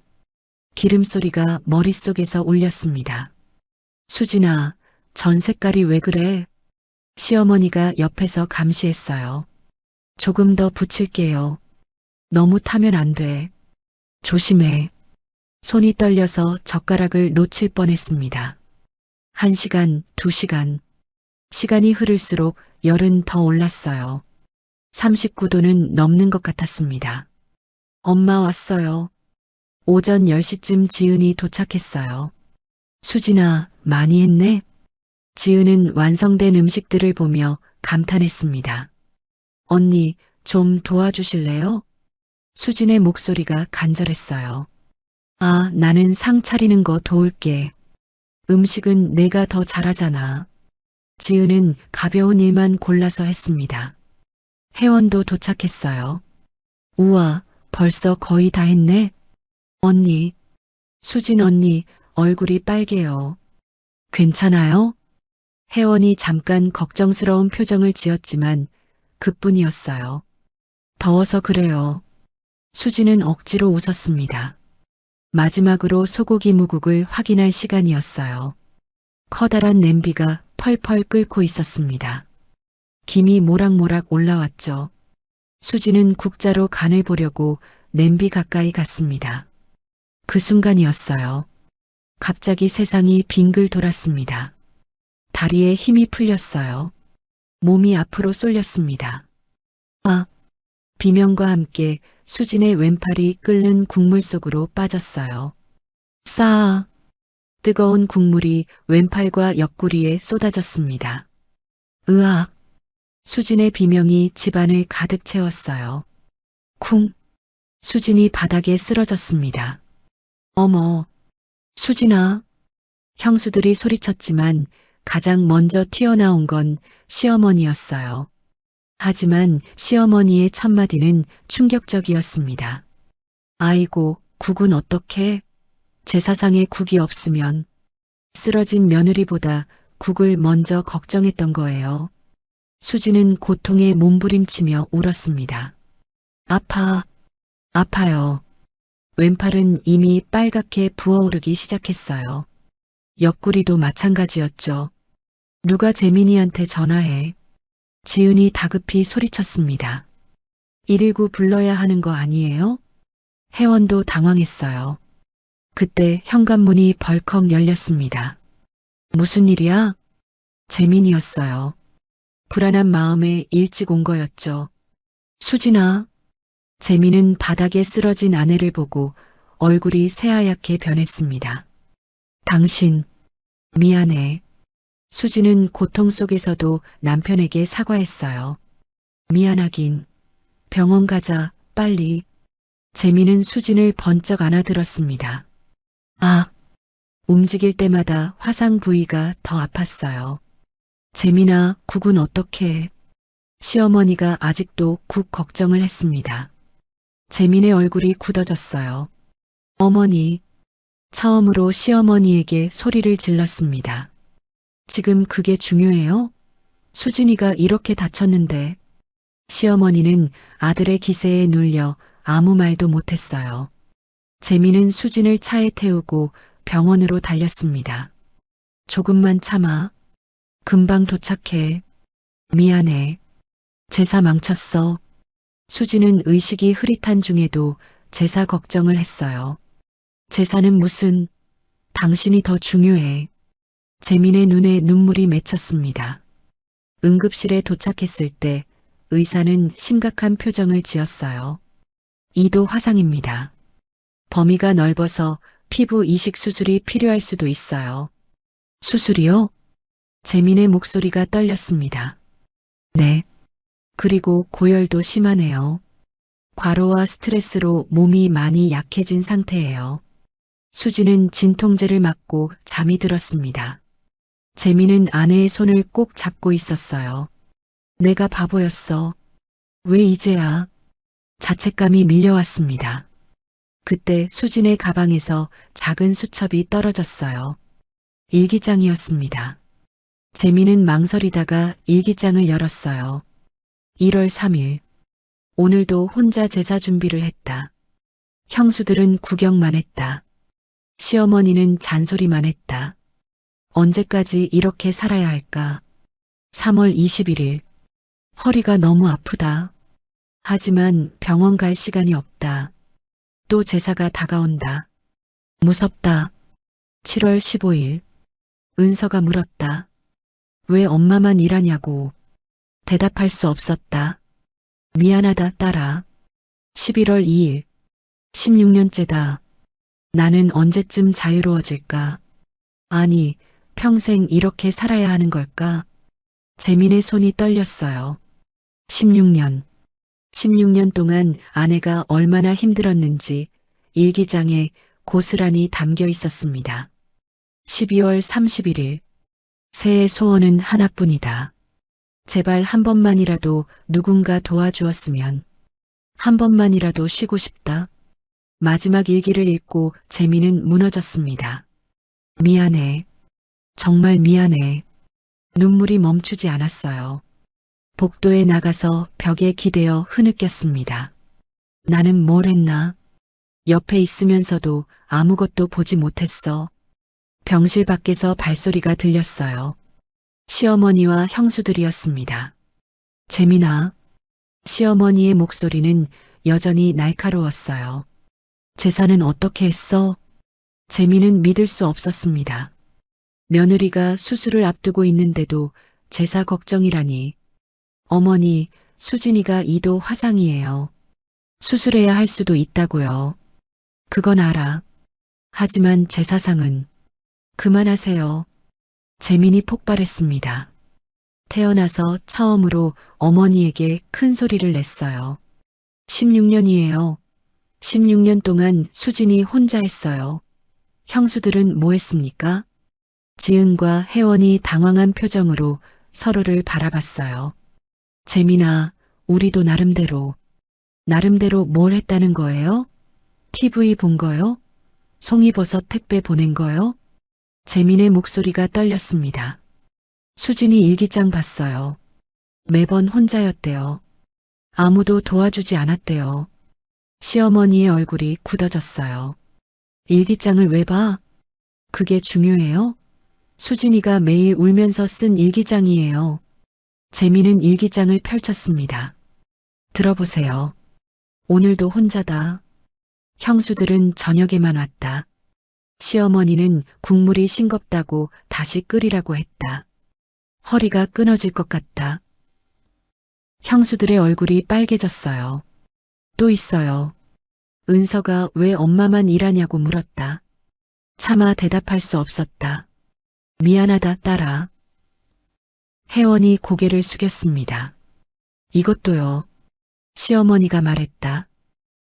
기름 소리가 머릿속에서 울렸습니다. 수진아, 전 색깔이 왜 그래? 시어머니가 옆에서 감시했어요. 조금 더 붙일게요. 너무 타면 안 돼. 조심해. 손이 떨려서 젓가락을 놓칠 뻔했습니다. 1시간, 2시간. 시간이 흐를수록 열은 더 올랐어요. 39도는 넘는 것 같았습니다. 엄마 왔어요. 오전 10시쯤 지은이 도착했어요. 수진아, 많이 했네? 지은은 완성된 음식들을 보며 감탄했습니다. 언니, 좀 도와주실래요? 수진의 목소리가 간절했어요. 아, 나는 상 차리는 거 도울게. 음식은 내가 더 잘하잖아. 지은은 가벼운 일만 골라서 했습니다. 회원도 도착했어요. 우와, 벌써 거의 다 했네. 언니, 수진 언니, 얼굴이 빨개요. 괜찮아요? 혜원이 잠깐 걱정스러운 표정을 지었지만 그뿐이었어요. 더워서 그래요. 수지는 억지로 웃었습니다. 마지막으로 소고기 무국을 확인할 시간이었어요. 커다란 냄비가 펄펄 끓고 있었습니다. 김이 모락모락 올라왔죠. 수지는 국자로 간을 보려고 냄비 가까이 갔습니다. 그 순간이었어요. 갑자기 세상이 빙글 돌았습니다. 다리에 힘이 풀렸어요. 몸이 앞으로 쏠렸습니다. 아! 비명과 함께 수진의 왼팔이 끓는 국물 속으로 빠졌어요. 싸! 뜨거운 국물이 왼팔과 옆구리에 쏟아졌습니다. 으악! 수진의 비명이 집안을 가득 채웠어요. 쿵! 수진이 바닥에 쓰러졌습니다. 어머! 수진아! 형수들이 소리쳤지만 가장 먼저 튀어나온 건 시어머니였어요. 하지만 시어머니의 첫마디는 충격적이었습니다. 아이고, 국은 어떻게? 제사상에 국이 없으면 쓰러진 며느리보다 국을 먼저 걱정했던 거예요. 수지는 고통에 몸부림치며 울었습니다. 아파, 아파요. 왼팔은 이미 빨갛게 부어오르기 시작했어요. 옆구리도 마찬가지였죠. 누가 재민이한테 전화해. 지은이 다급히 소리쳤습니다. 119 불러야 하는 거 아니에요? 혜원도 당황했어요. 그때 현관문이 벌컥 열렸습니다. 무슨 일이야? 재민이었어요. 불안한 마음에 일찍 온 거였죠. 수진아. 재민은 바닥에 쓰러진 아내를 보고 얼굴이 새하얗게 변했습니다. 당신, 미안해. 수지는 고통 속에서도 남편에게 사과했어요. 미안하긴. 병원 가자, 빨리. 재민은 수진을 번쩍 안아들었습니다. 아, 움직일 때마다 화상 부위가 더 아팠어요. 재민아, 국은 어떻게? 시어머니가 아직도 국 걱정을 했습니다. 재민의 얼굴이 굳어졌어요. 어머니. 처음으로 시어머니에게 소리를 질렀습니다. 지금 그게 중요해요? 수진이가 이렇게 다쳤는데. 시어머니는 아들의 기세에 눌려 아무 말도 못했어요. 재민은 수진을 차에 태우고 병원으로 달렸습니다. 조금만 참아. 금방 도착해. 미안해. 제사 망쳤어. 수진은 의식이 흐릿한 중에도 제사 걱정을 했어요. 제사는 무슨, 당신이 더 중요해. 재민의 눈에 눈물이 맺혔습니다. 응급실에 도착했을 때 의사는 심각한 표정을 지었어요. 2도 화상입니다. 범위가 넓어서 피부 이식 수술이 필요할 수도 있어요. 수술이요? 재민의 목소리가 떨렸습니다. 네. 그리고 고열도 심하네요. 과로와 스트레스로 몸이 많이 약해진 상태예요. 수지는 진통제를 맞고 잠이 들었습니다. 재미는 아내의 손을 꼭 잡고 있었어요. 내가 바보였어. 왜 이제야? 자책감이 밀려왔습니다. 그때 수진의 가방에서 작은 수첩이 떨어졌어요. 일기장이었습니다. 재미는 망설이다가 일기장을 열었어요. 1월 3일. 오늘도 혼자 제사 준비를 했다. 형수들은 구경만 했다. 시어머니는 잔소리만 했다. 언제까지 이렇게 살아야 할까? 3월 21일. 허리가 너무 아프다. 하지만 병원 갈 시간이 없다. 또 제사가 다가온다. 무섭다. 7월 15일. 은서가 물었다. 왜 엄마만 일하냐고. 대답할 수 없었다. 미안하다, 딸아. 11월 2일. 16년째다. 나는 언제쯤 자유로워질까? 아니, 평생 이렇게 살아야 하는 걸까? 재민의 손이 떨렸어요. 16년. 16년 동안 아내가 얼마나 힘들었는지 일기장에 고스란히 담겨 있었습니다. 12월 31일. 새해 소원은 하나뿐이다. 제발 한 번만이라도 누군가 도와주었으면. 한 번만이라도 쉬고 싶다. 마지막 일기를 읽고 재미는 무너졌습니다. 미안해. 정말 미안해. 눈물이 멈추지 않았어요. 복도에 나가서 벽에 기대어 흐느꼈습니다. 나는 뭘 했나? 옆에 있으면서도 아무것도 보지 못했어. 병실 밖에서 발소리가 들렸어요. 시어머니와 형수들이었습니다. 재민아. 시어머니의 목소리는 여전히 날카로웠어요. 제사는 어떻게 했어? 재민은 믿을 수 없었습니다. 며느리가 수술을 앞두고 있는데도 제사 걱정이라니. 어머니, 수진이가 2도 화상이에요. 수술해야 할 수도 있다고요. 그건 알아. 하지만 제사상은. 그만하세요. 재민이 폭발했습니다. 태어나서 처음으로 어머니에게 큰 소리를 냈어요. 16년이에요. 16년 동안 수진이 혼자 했어요. 형수들은 뭐 했습니까? 지은과 혜원이 당황한 표정으로 서로를 바라봤어요. 재민아, 우리도 나름대로 뭘 했다는 거예요? TV 본 거요? 송이버섯 택배 보낸 거요? 재민의 목소리가 떨렸습니다. 수진이 일기장 봤어요. 매번 혼자였대요. 아무도 도와주지 않았대요. 시어머니의 얼굴이 굳어졌어요. 일기장을 왜 봐? 그게 중요해요? 수진이가 매일 울면서 쓴 일기장이에요. 재미는 일기장을 펼쳤습니다. 들어보세요. 오늘도 혼자다. 형수들은 저녁에만 왔다. 시어머니는 국물이 싱겁다고 다시 끓이라고 했다. 허리가 끊어질 것 같다. 형수들의 얼굴이 빨개졌어요. 또 있어요. 은서가 왜 엄마만 일하냐고 물었다. 차마 대답할 수 없었다. 미안하다, 딸아. 혜원이 고개를 숙였습니다. 이것도요. 시어머니가 말했다.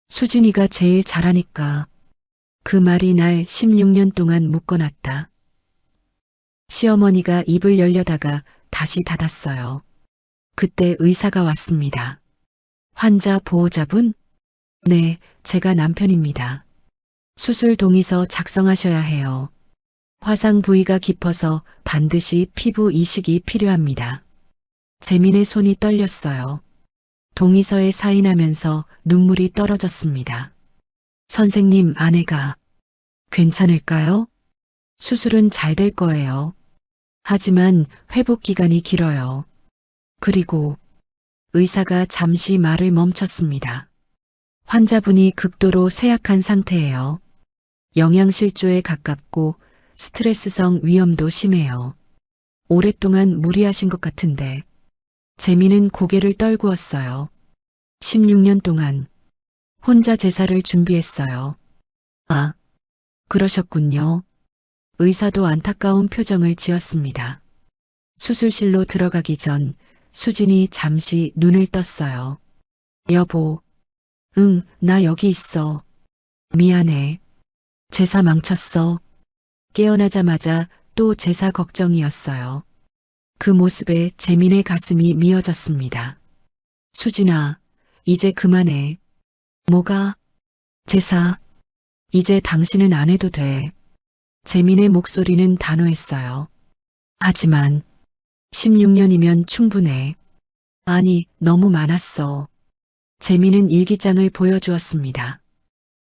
수진이가 제일 잘하니까. 그 말이 날 16년 동안 묶어놨다. 시어머니가 입을 열려다가 다시 닫았어요. 그때 의사가 왔습니다. 환자 보호자분? 네, 제가 남편입니다. 수술 동의서 작성하셔야 해요. 화상 부위가 깊어서 반드시 피부 이식이 필요합니다. 재민의 손이 떨렸어요. 동의서에 사인하면서 눈물이 떨어졌습니다. 선생님, 아내가 괜찮을까요? 수술은 잘 될 거예요. 하지만 회복 기간이 길어요. 그리고 의사가 잠시 말을 멈췄습니다. 환자분이 극도로 쇠약한 상태예요. 영양실조에 가깝고 스트레스성 위염도 심해요. 오랫동안 무리하신 것 같은데. 재미는 고개를 떨구었어요. 16년 동안 혼자 제사를 준비했어요. 아, 그러셨군요. 의사도 안타까운 표정을 지었습니다. 수술실로 들어가기 전 수진이 잠시 눈을 떴어요. 여보, 응, 나 여기 있어. 미안해. 제사 망쳤어. 깨어나자마자 또 제사 걱정이었어요. 그 모습에 재민의 가슴이 미어졌습니다. 수진아, 이제 그만해. 뭐가? 제사. 이제 당신은 안 해도 돼. 재민의 목소리는 단호했어요. 하지만 16년이면 충분해. 아니, 너무 많았어. 재민은 일기장을 보여주었습니다.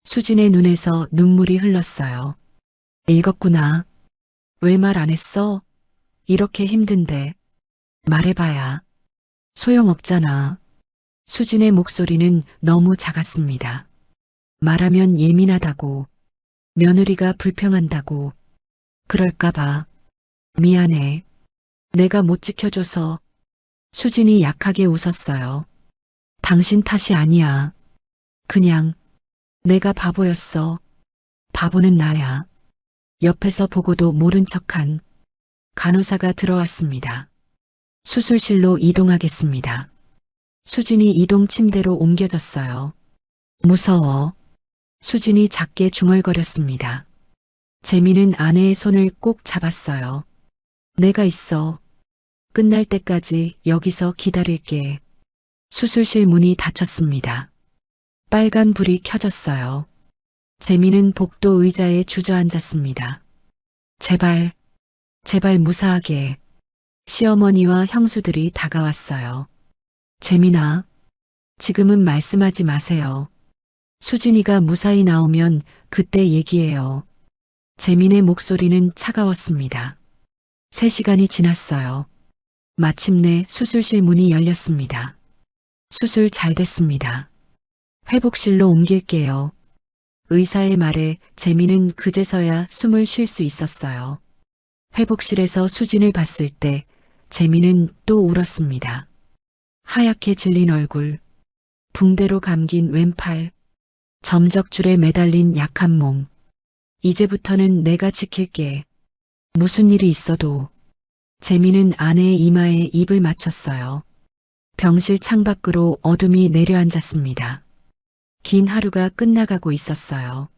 수진의 눈에서 눈물이 흘렀어요. 읽었구나. 왜 말 안 했어? 이렇게 힘든데. 말해봐야. 소용없잖아. 수진의 목소리는 너무 작았습니다. 말하면 예민하다고. 며느리가 불평한다고. 그럴까봐. 미안해. 내가 못 지켜줘서. 수진이 약하게 웃었어요. 당신 탓이 아니야. 그냥 내가 바보였어. 바보는 나야. 옆에서 보고도 모른 척한 간호사가 들어왔습니다. 수술실로 이동하겠습니다. 수진이 이동 침대로 옮겨졌어요. 무서워. 수진이 작게 중얼거렸습니다. 재민은 아내의 손을 꼭 잡았어요. 내가 있어. 끝날 때까지 여기서 기다릴게. 수술실 문이 닫혔습니다. 빨간 불이 켜졌어요. 재민은 복도 의자에 주저앉았습니다. 제발, 제발 무사하게. 시어머니와 형수들이 다가왔어요. 재민아, 지금은 말씀하지 마세요. 수진이가 무사히 나오면 그때 얘기해요. 재민의 목소리는 차가웠습니다. 3시간이 지났어요. 마침내 수술실 문이 열렸습니다. 수술 잘 됐습니다. 회복실로 옮길게요. 의사의 말에 재민은 그제서야 숨을 쉴 수 있었어요. 회복실에서 수진을 봤을 때 재민은 또 울었습니다. 하얗게 질린 얼굴, 붕대로 감긴 왼팔, 점적줄에 매달린 약한 몸. 이제부터는 내가 지킬게. 무슨 일이 있어도. 재민은 아내의 이마에 입을 맞췄어요. 병실 창밖으로 어둠이 내려앉았습니다. 긴 하루가 끝나가고 있었어요.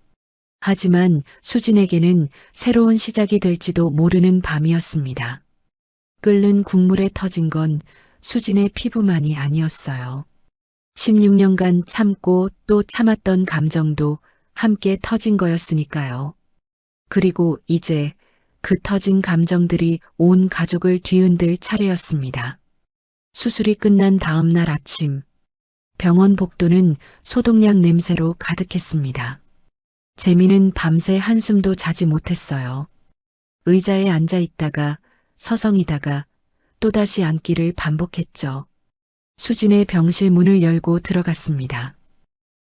하지만 수진에게는 새로운 시작이 될지도 모르는 밤이었습니다. 끓는 국물에 터진 건 수진의 피부만이 아니었어요. 16년간 참고 또 참았던 감정도 함께 터진 거였으니까요. 그리고 이제 그 터진 감정들이 온 가족을 뒤흔들 차례였습니다. 수술이 끝난 다음 날 아침, 병원 복도는 소독약 냄새로 가득했습니다. 재민은 밤새 한숨도 자지 못했어요. 의자에 앉아 있다가 서성이다가 또다시 앉기를 반복했죠. 수진의 병실 문을 열고 들어갔습니다.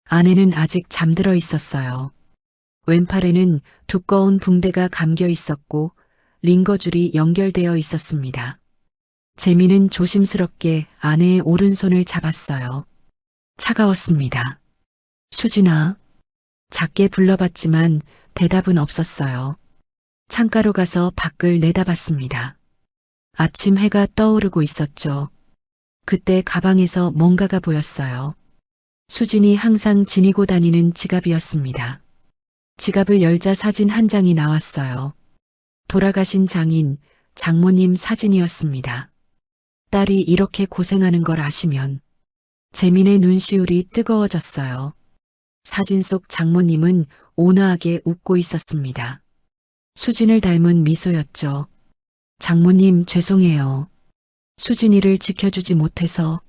아내는 아직 잠들어 있었어요. 왼팔에는 두꺼운 붕대가 감겨 있었고 링거줄이 연결되어 있었습니다. 재민은 조심스럽게 아내의 오른손을 잡았어요. 차가웠습니다. 수진아. 작게 불러봤지만 대답은 없었어요. 창가로 가서 밖을 내다봤습니다. 아침 해가 떠오르고 있었죠. 그때 가방에서 뭔가가 보였어요. 수진이 항상 지니고 다니는 지갑이었습니다. 지갑을 열자 사진 한 장이 나왔어요. 돌아가신 장인, 장모님 사진이었습니다. 딸이 이렇게 고생하는 걸 아시면 재민의 눈시울이 뜨거워졌어요. 사진 속 장모님은 온화하게 웃고 있었습니다. 수진을 닮은 미소였죠. 장모님 죄송해요. 수진이를 지켜주지 못해서.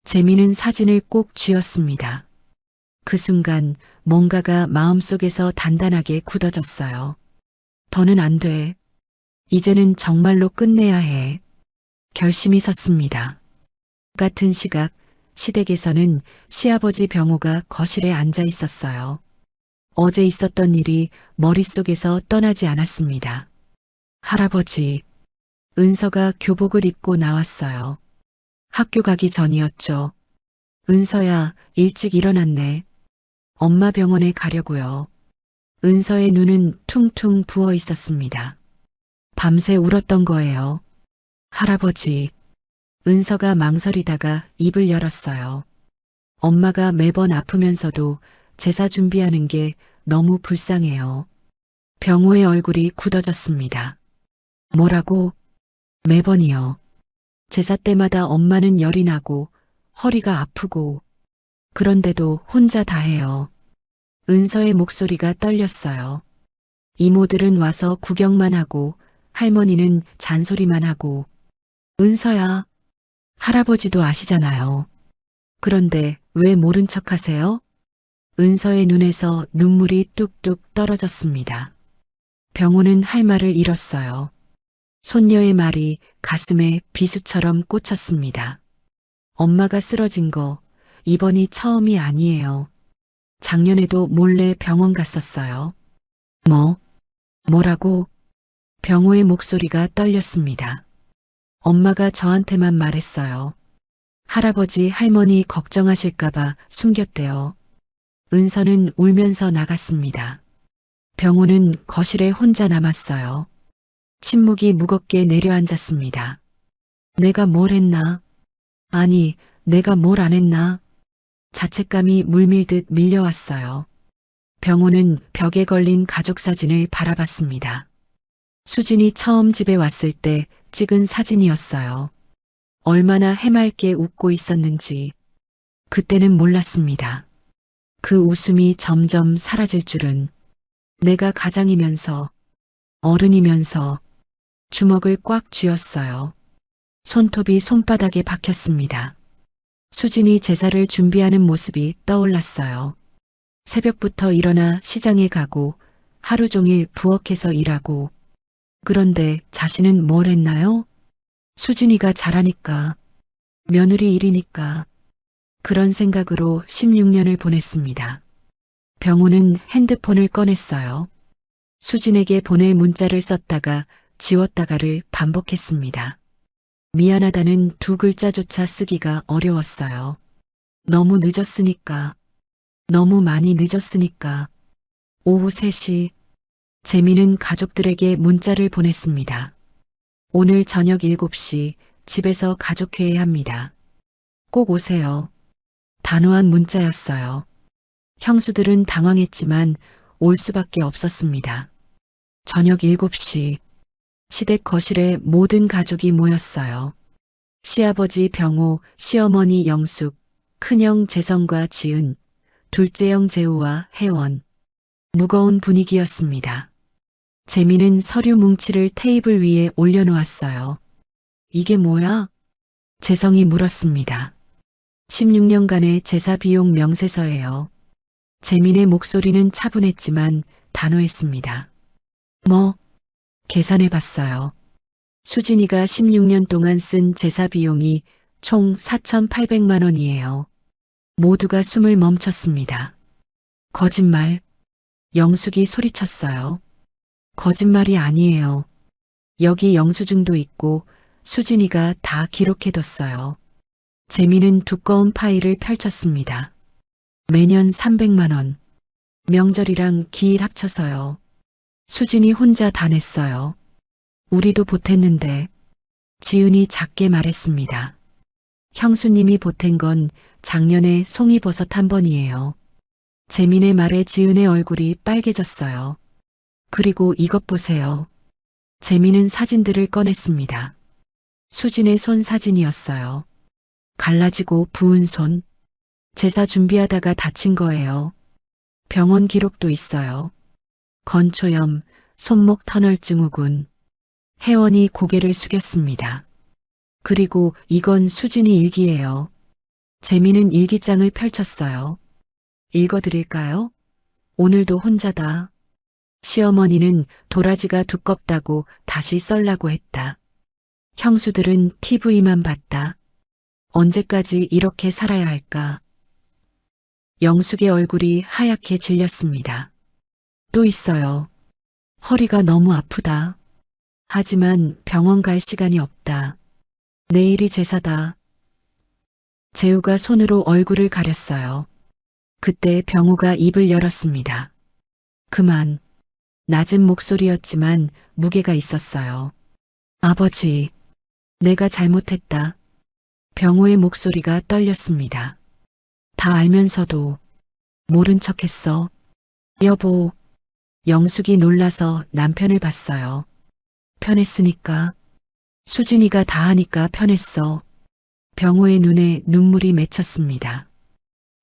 재민은 사진을 꼭 쥐었습니다. 그 순간 뭔가가 마음속에서 단단하게 굳어졌어요. 더는 안 돼. 이제는 정말로 끝내야 해. 결심이 섰습니다. 같은 시각 시댁에서는 시아버지 병호가 거실에 앉아 있었어요. 어제 있었던 일이 머릿속에서 떠나지 않았습니다. 할아버지, 은서가 교복을 입고 나왔어요. 학교 가기 전이었죠. 은서야, 일찍 일어났네. 엄마 병원에 가려고요. 은서의 눈은 퉁퉁 부어 있었습니다. 밤새 울었던 거예요. 할아버지, 은서가 망설이다가 입을 열었어요. 엄마가 매번 아프면서도 제사 준비하는 게 너무 불쌍해요. 병호의 얼굴이 굳어졌습니다. 뭐라고? 매번이요. 제사 때마다 엄마는 열이 나고 허리가 아프고 그런데도 혼자 다 해요. 은서의 목소리가 떨렸어요. 이모들은 와서 구경만 하고 할머니는 잔소리만 하고 은서야, 할아버지도 아시잖아요. 그런데 왜 모른 척 하세요? 은서의 눈에서 눈물이 뚝뚝 떨어졌습니다. 병호는 할 말을 잃었어요. 손녀의 말이 가슴에 비수처럼 꽂혔습니다. 엄마가 쓰러진 거 이번이 처음이 아니에요. 작년에도 몰래 병원 갔었어요. 뭐라고? 병호의 목소리가 떨렸습니다. 엄마가 저한테만 말했어요. 할아버지, 할머니 걱정하실까봐 숨겼대요. 은서는 울면서 나갔습니다. 병호는 거실에 혼자 남았어요. 침묵이 무겁게 내려앉았습니다. 내가 뭘 했나? 아니, 내가 뭘 안 했나? 자책감이 물밀듯 밀려왔어요. 병호는 벽에 걸린 가족 사진을 바라봤습니다. 수진이 처음 집에 왔을 때 찍은 사진이었어요. 얼마나 해맑게 웃고 있었는지 그때는 몰랐습니다. 그 웃음이 점점 사라질 줄은. 내가 가장이면서 어른이면서 주먹을 꽉 쥐었어요. 손톱이 손바닥에 박혔습니다. 수진이 제사를 준비하는 모습이 떠올랐어요. 새벽부터 일어나 시장에 가고 하루 종일 부엌에서 일하고 그런데 자신은 뭘 했나요? 수진이가 잘하니까, 며느리 일이니까 그런 생각으로 16년을 보냈습니다. 병호는 핸드폰을 꺼냈어요. 수진에게 보낼 문자를 썼다가 지웠다가를 반복했습니다. 미안하다는 두 글자조차 쓰기가 어려웠어요. 너무 늦었으니까, 너무 많이 늦었으니까. 오후 3시, 재미는 가족들에게 문자를 보냈습니다. 오늘 저녁 7시 집에서 가족회의 합니다. 꼭 오세요. 단호한 문자였어요. 형수들은 당황했지만 올 수밖에 없었습니다. 저녁 7시 시댁 거실에 모든 가족이 모였어요. 시아버지 병호, 시어머니 영숙, 큰형 재성과 지은, 둘째형 재우와 혜원. 무거운 분위기였습니다. 재미는 서류 뭉치를 테이블 위에 올려놓았어요. 이게 뭐야? 재성이 물었습니다. 16년간의 제사 비용 명세서예요. 재민의 목소리는 차분했지만 단호했습니다. 계산해봤어요. 수진이가 16년 동안 쓴 제사 비용이 총 4,800만 원이에요. 모두가 숨을 멈췄습니다. 거짓말. 영숙이 소리쳤어요. 거짓말이 아니에요. 여기 영수증도 있고 수진이가 다 기록해뒀어요. 재미는 두꺼운 파일을 펼쳤습니다. 매년 300만 원. 명절이랑 기일 합쳐서요. 수진이 혼자 다 냈어요. 우리도 보탰는데. 지은이 작게 말했습니다. 형수님이 보탠 건 작년에 송이버섯 한 번이에요. 재민의 말에 지은의 얼굴이 빨개졌어요. 그리고 이것 보세요. 재민은 사진들을 꺼냈습니다. 수진의 손 사진이었어요. 갈라지고 부은 손. 제사 준비하다가 다친 거예요. 병원 기록도 있어요. 건초염, 손목 터널 증후군. 혜원이 고개를 숙였습니다. 그리고 이건 수진이 일기예요. 재미는 일기장을 펼쳤어요. 읽어드릴까요? 오늘도 혼자다. 시어머니는 도라지가 두껍다고 다시 썰라고 했다. 형수들은 TV만 봤다. 언제까지 이렇게 살아야 할까? 영숙의 얼굴이 하얗게 질렸습니다. 또 있어요. 허리가 너무 아프다. 하지만 병원 갈 시간이 없다. 내일이 제사다. 재우가 손으로 얼굴을 가렸어요. 그때 병호가 입을 열었습니다. 그만. 낮은 목소리였지만 무게가 있었어요. 아버지, 내가 잘못했다. 병호의 목소리가 떨렸습니다. 다 알면서도 모른 척했어. 여보, 영숙이 놀라서 남편을 봤어요. 편했으니까. 수진이가 다 하니까 편했어. 병호의 눈에 눈물이 맺혔습니다.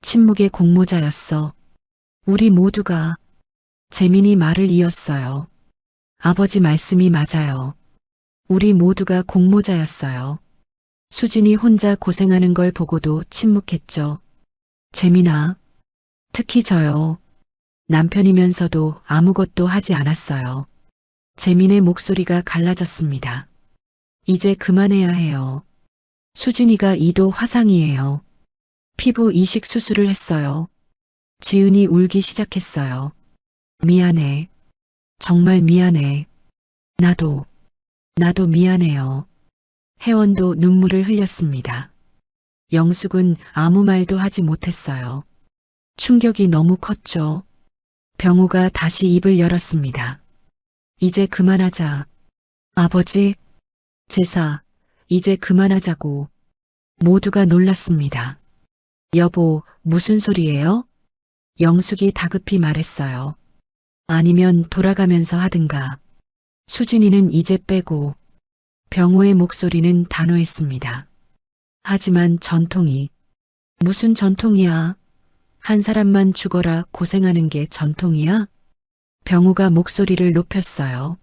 침묵의 공모자였어. 우리 모두가. 재민이 말을 이었어요. 아버지 말씀이 맞아요. 우리 모두가 공모자였어요. 수진이 혼자 고생하는 걸 보고도 침묵했죠. 재민아, 특히 저요. 남편이면서도 아무것도 하지 않았어요. 재민의 목소리가 갈라졌습니다. 이제 그만해야 해요. 수진이가 2도 화상이에요. 피부 이식 수술을 했어요. 지은이 울기 시작했어요. 미안해. 정말 미안해. 나도 미안해요. 혜원도 눈물을 흘렸습니다. 영숙은 아무 말도 하지 못했어요. 충격이 너무 컸죠. 병호가 다시 입을 열었습니다. 이제 그만하자. 아버지, 제사, 이제 그만하자고. 모두가 놀랐습니다. 여보, 무슨 소리예요? 영숙이 다급히 말했어요. 아니면 돌아가면서 하든가. 수진이는 이제 빼고. 병호의 목소리는 단호했습니다. 하지만 전통이. 무슨 전통이야? 한 사람만 죽어라 고생하는 게 전통이야? 병호가 목소리를 높였어요.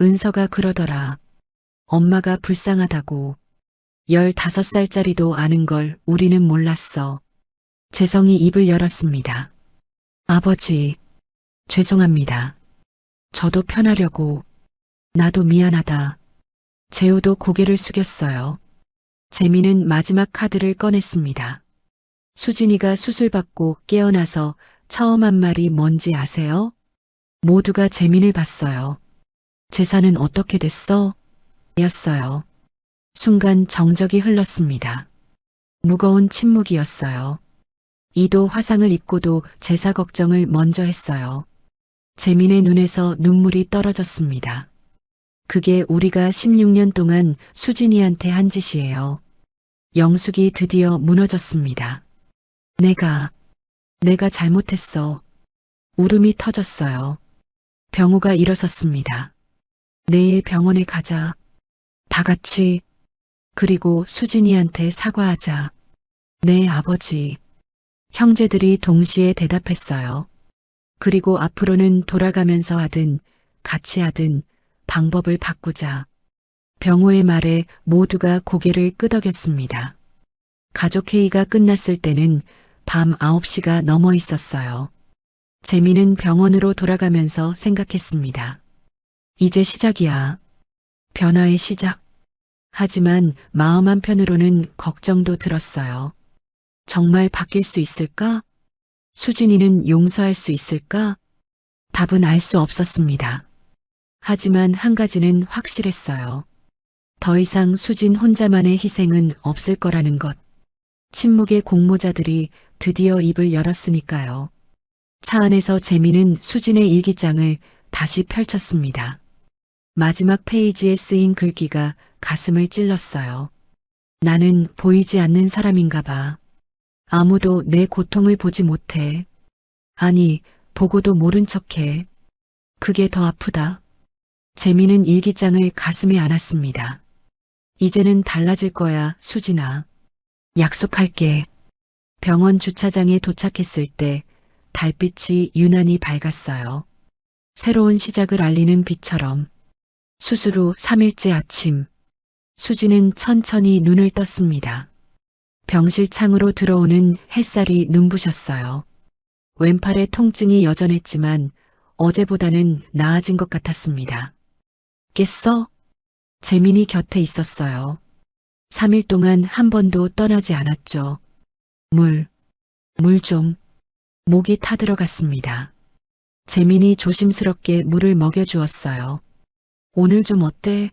은서가 그러더라. 엄마가 불쌍하다고. 15살짜리도 아는 걸 우리는 몰랐어. 재성이 입을 열었습니다. 아버지, 죄송합니다. 저도 편하려고. 나도 미안하다. 재우도 고개를 숙였어요. 재미는 마지막 카드를 꺼냈습니다. 수진이가 수술받고 깨어나서 처음 한 말이 뭔지 아세요? 모두가 재민을 봤어요. 재산은 어떻게 됐어? 였어요. 순간 정적이 흘렀습니다. 무거운 침묵이었어요. 이도 화상을 입고도 제사 걱정을 먼저 했어요. 재민의 눈에서 눈물이 떨어졌습니다. 그게 우리가 16년 동안 수진이한테 한 짓이에요. 영숙이 드디어 무너졌습니다. 내가 잘못했어. 울음이 터졌어요. 병호가 일어섰습니다. 내일 병원에 가자. 다 같이. 그리고 수진이한테 사과하자. 네, 아버지. 형제들이 동시에 대답했어요. 그리고 앞으로는 돌아가면서 하든 같이 하든 방법을 바꾸자. 병호의 말에 모두가 고개를 끄덕였습니다. 가족회의가 끝났을 때는 밤 9시가 넘어 있었어요. 재미는 병원으로 돌아가면서 생각했습니다. 이제 시작이야. 변화의 시작. 하지만 마음 한편으로는 걱정도 들었어요. 정말 바뀔 수 있을까? 수진이는 용서할 수 있을까? 답은 알 수 없었습니다. 하지만 한 가지는 확실했어요. 더 이상 수진 혼자만의 희생은 없을 거라는 것. 침묵의 공모자들이 드디어 입을 열었으니까요. 차 안에서 재미는 수진의 일기장을 다시 펼쳤습니다. 마지막 페이지에 쓰인 글귀가 가슴을 찔렀어요. 나는 보이지 않는 사람인가 봐. 아무도 내 고통을 보지 못해. 아니, 보고도 모른 척해. 그게 더 아프다. 재미는 일기장을 가슴에 안았습니다. 이제는 달라질 거야, 수진아. 약속할게. 병원 주차장에 도착했을 때 달빛이 유난히 밝았어요. 새로운 시작을 알리는 빛처럼. 수술 후 3일째 아침, 수지는 천천히 눈을 떴습니다. 병실 창으로 들어오는 햇살이 눈부셨어요. 왼팔의 통증이 여전했지만 어제보다는 나아진 것 같았습니다. 깼어? 재민이 곁에 있었어요. 3일 동안 한 번도 떠나지 않았죠. 물 좀. 목이 타들어갔습니다. 재민이 조심스럽게 물을 먹여주었어요. 오늘 좀 어때?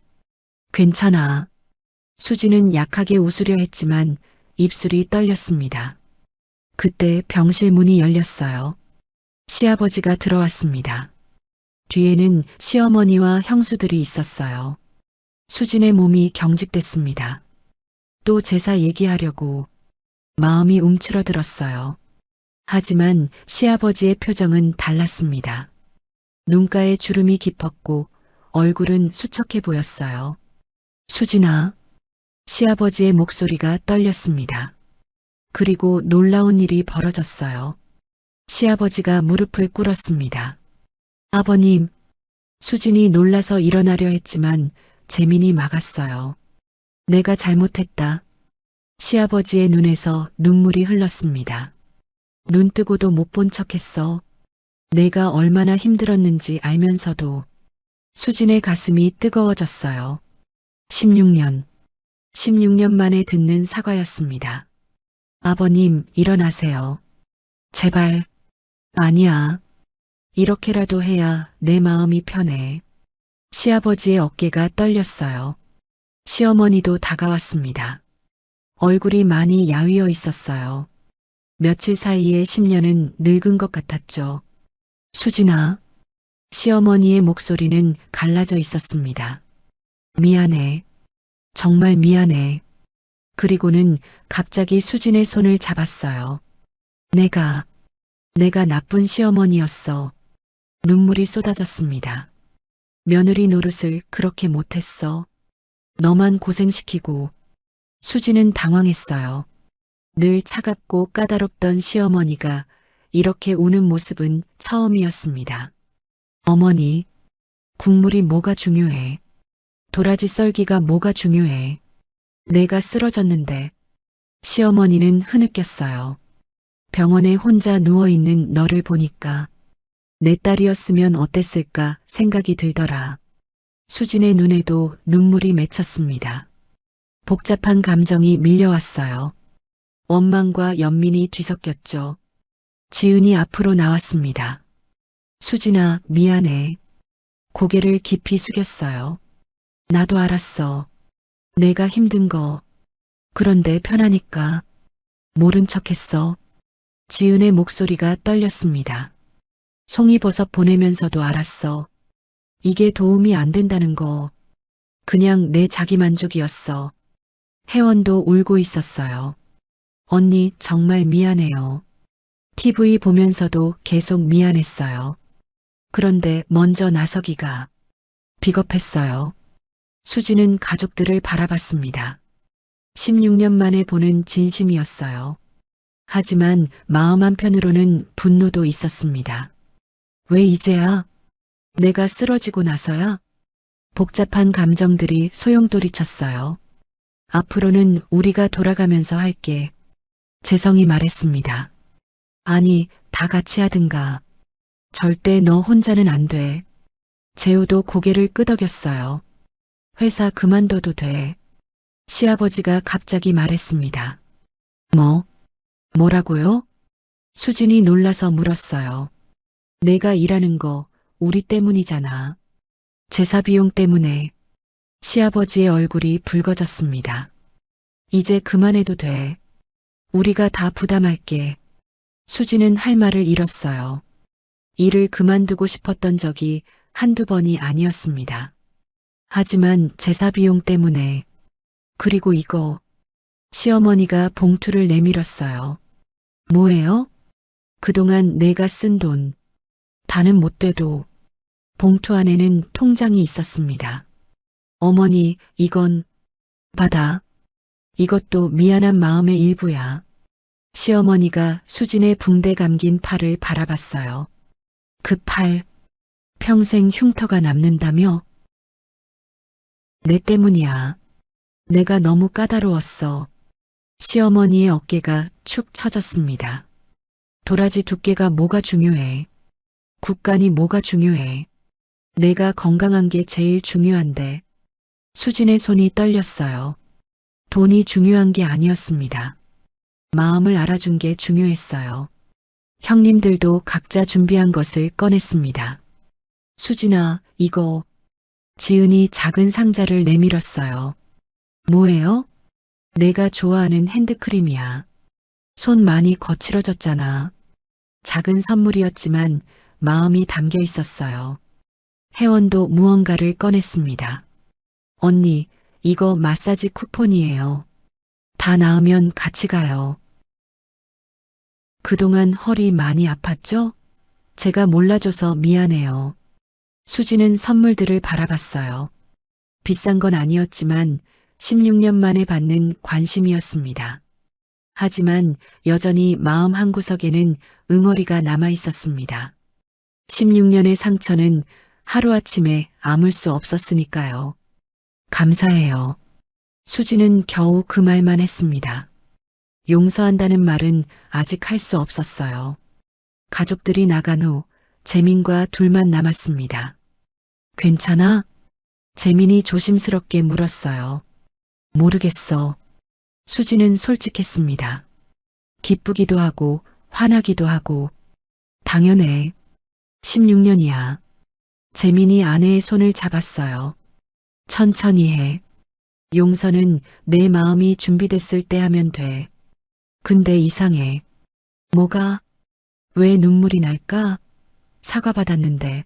괜찮아. 수지는 약하게 웃으려 했지만 입술이 떨렸습니다. 그때 병실 문이 열렸어요. 시아버지가 들어왔습니다. 뒤에는 시어머니와 형수들이 있었어요. 수진의 몸이 경직됐습니다. 또 제사 얘기하려고 마음이 움츠러들었어요. 하지만 시아버지의 표정은 달랐습니다. 눈가에 주름이 깊었고 얼굴은 수척해 보였어요. 수진아, 시아버지의 목소리가 떨렸습니다. 그리고 놀라운 일이 벌어졌어요. 시아버지가 무릎을 꿇었습니다. 아버님, 수진이 놀라서 일어나려 했지만 재민이 막았어요. 내가 잘못했다. 시아버지의 눈에서 눈물이 흘렀습니다. 눈 뜨고도 못 본 척했어. 내가 얼마나 힘들었는지 알면서도. 수진의 가슴이 뜨거워졌어요. 16년 만에 듣는 사과였습니다. 아버님, 일어나세요. 제발. 아니야. 이렇게라도 해야 내 마음이 편해. 시아버지의 어깨가 떨렸어요. 시어머니도 다가왔습니다. 얼굴이 많이 야위어 있었어요. 며칠 사이에 10년은 늙은 것 같았죠. 수진아. 시어머니의 목소리는 갈라져 있었습니다. 미안해. 정말 미안해. 그리고는 갑자기 수진의 손을 잡았어요. 내가 나쁜 시어머니였어. 눈물이 쏟아졌습니다. 며느리 노릇을 그렇게 못했어. 너만 고생시키고. 수진은 당황했어요. 늘 차갑고 까다롭던 시어머니가 이렇게 우는 모습은 처음이었습니다. 어머니, 국물이 뭐가 중요해? 도라지 썰기가 뭐가 중요해? 내가 쓰러졌는데. 시어머니는 흐느꼈어요. 병원에 혼자 누워있는 너를 보니까 내 딸이었으면 어땠을까 생각이 들더라. 수진의 눈에도 눈물이 맺혔습니다. 복잡한 감정이 밀려왔어요. 원망과 연민이 뒤섞였죠. 지은이 앞으로 나왔습니다. 수진아, 미안해. 고개를 깊이 숙였어요. 나도 알았어. 내가 힘든 거. 그런데 편하니까. 모른 척했어. 지은의 목소리가 떨렸습니다. 송이버섯 보내면서도 알았어. 이게 도움이 안 된다는 거. 그냥 내 자기만족이었어. 혜원도 울고 있었어요. 언니, 정말 미안해요. TV 보면서도 계속 미안했어요. 그런데 먼저 나서기가 비겁했어요. 수지는 가족들을 바라봤습니다. 16년 만에 보는 진심이었어요. 하지만 마음 한편으로는 분노도 있었습니다. 왜 이제야? 내가 쓰러지고 나서야? 복잡한 감정들이 소용돌이쳤어요. 앞으로는 우리가 돌아가면서 할게. 재성이 말했습니다. 아니, 다 같이 하든가. 절대 너 혼자는 안 돼. 재우도 고개를 끄덕였어요. 회사 그만둬도 돼. 시아버지가 갑자기 말했습니다. 뭐라고요? 수진이 놀라서 물었어요. 내가 일하는 거 우리 때문이잖아. 제사 비용 때문에. 시아버지의 얼굴이 붉어졌습니다. 이제 그만해도 돼. 우리가 다 부담할게. 수지는 할 말을 잃었어요. 일을 그만두고 싶었던 적이 한두 번이 아니었습니다. 하지만 제사 비용 때문에. 그리고 이거. 시어머니가 봉투를 내밀었어요. 뭐예요? 그동안 내가 쓴 돈. 다는 못 돼도. 봉투 안에는 통장이 있었습니다. 어머니, 이건 받아. 이것도 미안한 마음의 일부야. 시어머니가 수진의 붕대 감긴 팔을 바라봤어요. 그 팔, 평생 흉터가 남는다며? 내 때문이야. 내가 너무 까다로웠어. 시어머니의 어깨가 축 처졌습니다. 도라지 두께가 뭐가 중요해. 국간이 뭐가 중요해. 내가 건강한 게 제일 중요한데. 수진의 손이 떨렸어요. 돈이 중요한 게 아니었습니다. 마음을 알아준 게 중요했어요. 형님들도 각자 준비한 것을 꺼냈습니다. 수진아, 이거. 지은이 작은 상자를 내밀었어요. 뭐예요? 내가 좋아하는 핸드크림이야. 손 많이 거칠어졌잖아. 작은 선물이었지만 마음이 담겨 있었어요. 혜원도 무언가를 꺼냈습니다. 언니, 이거 마사지 쿠폰이에요. 다 나으면 같이 가요. 그동안 허리 많이 아팠죠? 제가 몰라줘서 미안해요. 수지는 선물들을 바라봤어요. 비싼 건 아니었지만 16년 만에 받는 관심이었습니다. 하지만 여전히 마음 한구석에는 응어리가 남아 있었습니다. 16년의 상처는 하루아침에 아물 수 없었으니까요. 감사해요. 수지는 겨우 그 말만 했습니다. 용서한다는 말은 아직 할 수 없었어요. 가족들이 나간 후 재민과 둘만 남았습니다. 괜찮아? 재민이 조심스럽게 물었어요. 모르겠어. 수지는 솔직했습니다. 기쁘기도 하고 화나기도 하고 당연해. 16년이야. 재민이 아내의 손을 잡았어요. 천천히 해. 용서는 내 마음이 준비됐을 때 하면 돼. 근데 이상해. 뭐가? 왜 눈물이 날까? 사과받았는데.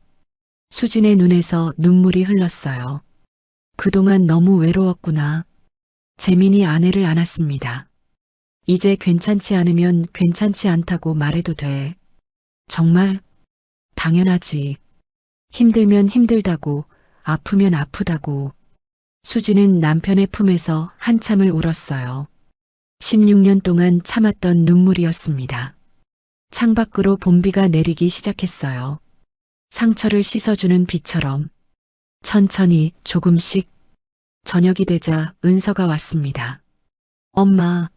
수진의 눈에서 눈물이 흘렀어요. 그동안 너무 외로웠구나. 재민이 아내를 안았습니다. 이제 괜찮지 않으면 괜찮지 않다고 말해도 돼. 정말? 당연하지. 힘들면 힘들다고, 아프면 아프다고. 수지는 남편의 품에서 한참을 울었어요. 16년 동안 참았던 눈물이었습니다. 창밖으로 봄비가 내리기 시작했어요. 상처를 씻어주는 비처럼 천천히 조금씩. 저녁이 되자 은서가 왔습니다. 엄마.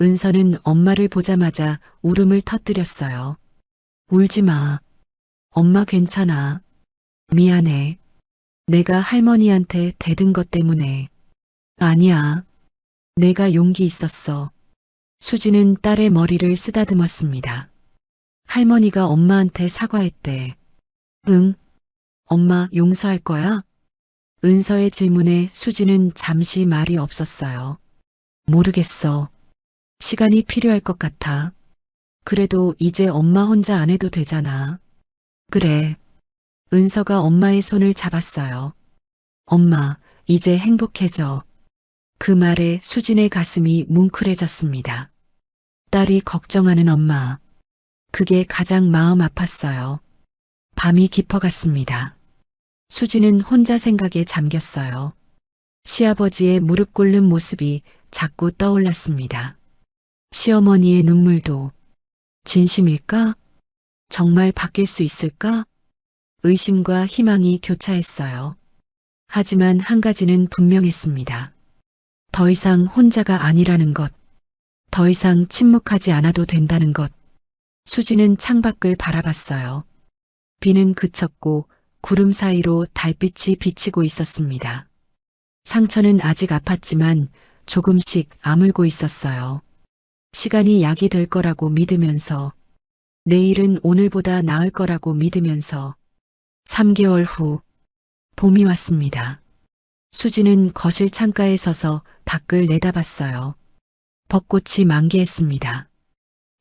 은서는 엄마를 보자마자 울음을 터뜨렸어요. 울지 마. 엄마 괜찮아. 미안해. 내가 할머니한테 대든 것 때문에. 아니야. 내가 용기 있었어. 수지는 딸의 머리를 쓰다듬었습니다. 할머니가 엄마한테 사과했대. 응. 엄마 용서할 거야? 은서의 질문에 수지는 잠시 말이 없었어요. 모르겠어. 시간이 필요할 것 같아. 그래도 이제 엄마 혼자 안 해도 되잖아. 그래. 은서가 엄마의 손을 잡았어요. 엄마, 이제 행복해져. 그 말에 수진의 가슴이 뭉클해졌습니다. 딸이 걱정하는 엄마. 그게 가장 마음 아팠어요. 밤이 깊어갔습니다. 수지는 혼자 생각에 잠겼어요. 시아버지의 무릎 꿇는 모습이 자꾸 떠올랐습니다. 시어머니의 눈물도. 진심일까? 정말 바뀔 수 있을까? 의심과 희망이 교차했어요. 하지만 한 가지는 분명했습니다. 더 이상 혼자가 아니라는 것. 더 이상 침묵하지 않아도 된다는 것. 수지는 창밖을 바라봤어요. 비는 그쳤고 구름 사이로 달빛이 비치고 있었습니다. 상처는 아직 아팠지만 조금씩 아물고 있었어요. 시간이 약이 될 거라고 믿으면서, 내일은 오늘보다 나을 거라고 믿으면서. 3개월 후 봄이 왔습니다. 수지는 거실 창가에 서서 밖을 내다봤어요. 벚꽃이 만개했습니다.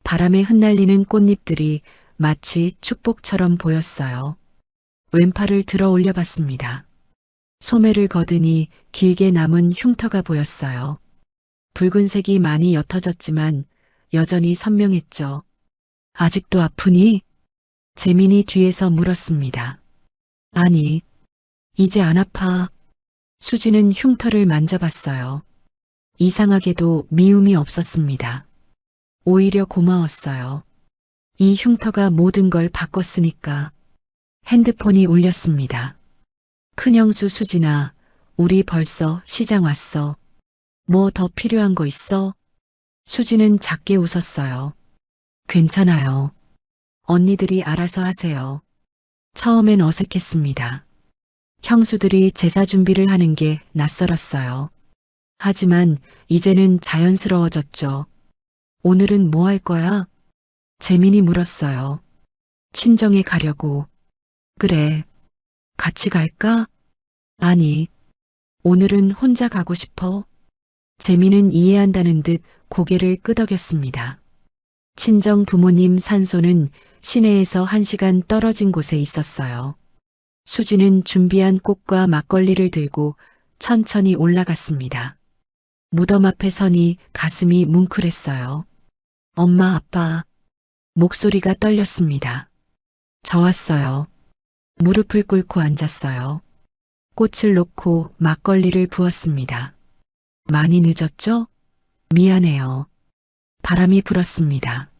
바람에 흩날리는 꽃잎들이 마치 축복처럼 보였어요. 왼팔을 들어 올려봤습니다. 소매를 거드니 길게 남은 흉터가 보였어요. 붉은색이 많이 옅어졌지만 여전히 선명했죠. 아직도 아프니? 재민이 뒤에서 물었습니다. 아니, 이제 안 아파. 수지는 흉터를 만져봤어요. 이상하게도 미움이 없었습니다. 오히려 고마웠어요. 이 흉터가 모든 걸 바꿨으니까. 핸드폰이 울렸습니다. 큰형수 수진아, 우리 벌써 시장 왔어. 뭐 더 필요한 거 있어? 수지는 작게 웃었어요. 괜찮아요. 언니들이 알아서 하세요. 처음엔 어색했습니다. 형수들이 제사 준비를 하는 게 낯설었어요. 하지만 이제는 자연스러워졌죠. 오늘은 뭐 할 거야? 재민이 물었어요. 친정에 가려고. 그래. 같이 갈까? 아니. 오늘은 혼자 가고 싶어. 재민은 이해한다는 듯 고개를 끄덕였습니다. 친정 부모님 산소는 시내에서 1시간 떨어진 곳에 있었어요. 수지는 준비한 꽃과 막걸리를 들고 천천히 올라갔습니다. 무덤 앞에 서니 가슴이 뭉클했어요. 엄마, 아빠. 목소리가 떨렸습니다. 저 왔어요. 무릎을 꿇고 앉았어요. 꽃을 놓고 막걸리를 부었습니다. 많이 늦었죠? 미안해요. 바람이 불었습니다.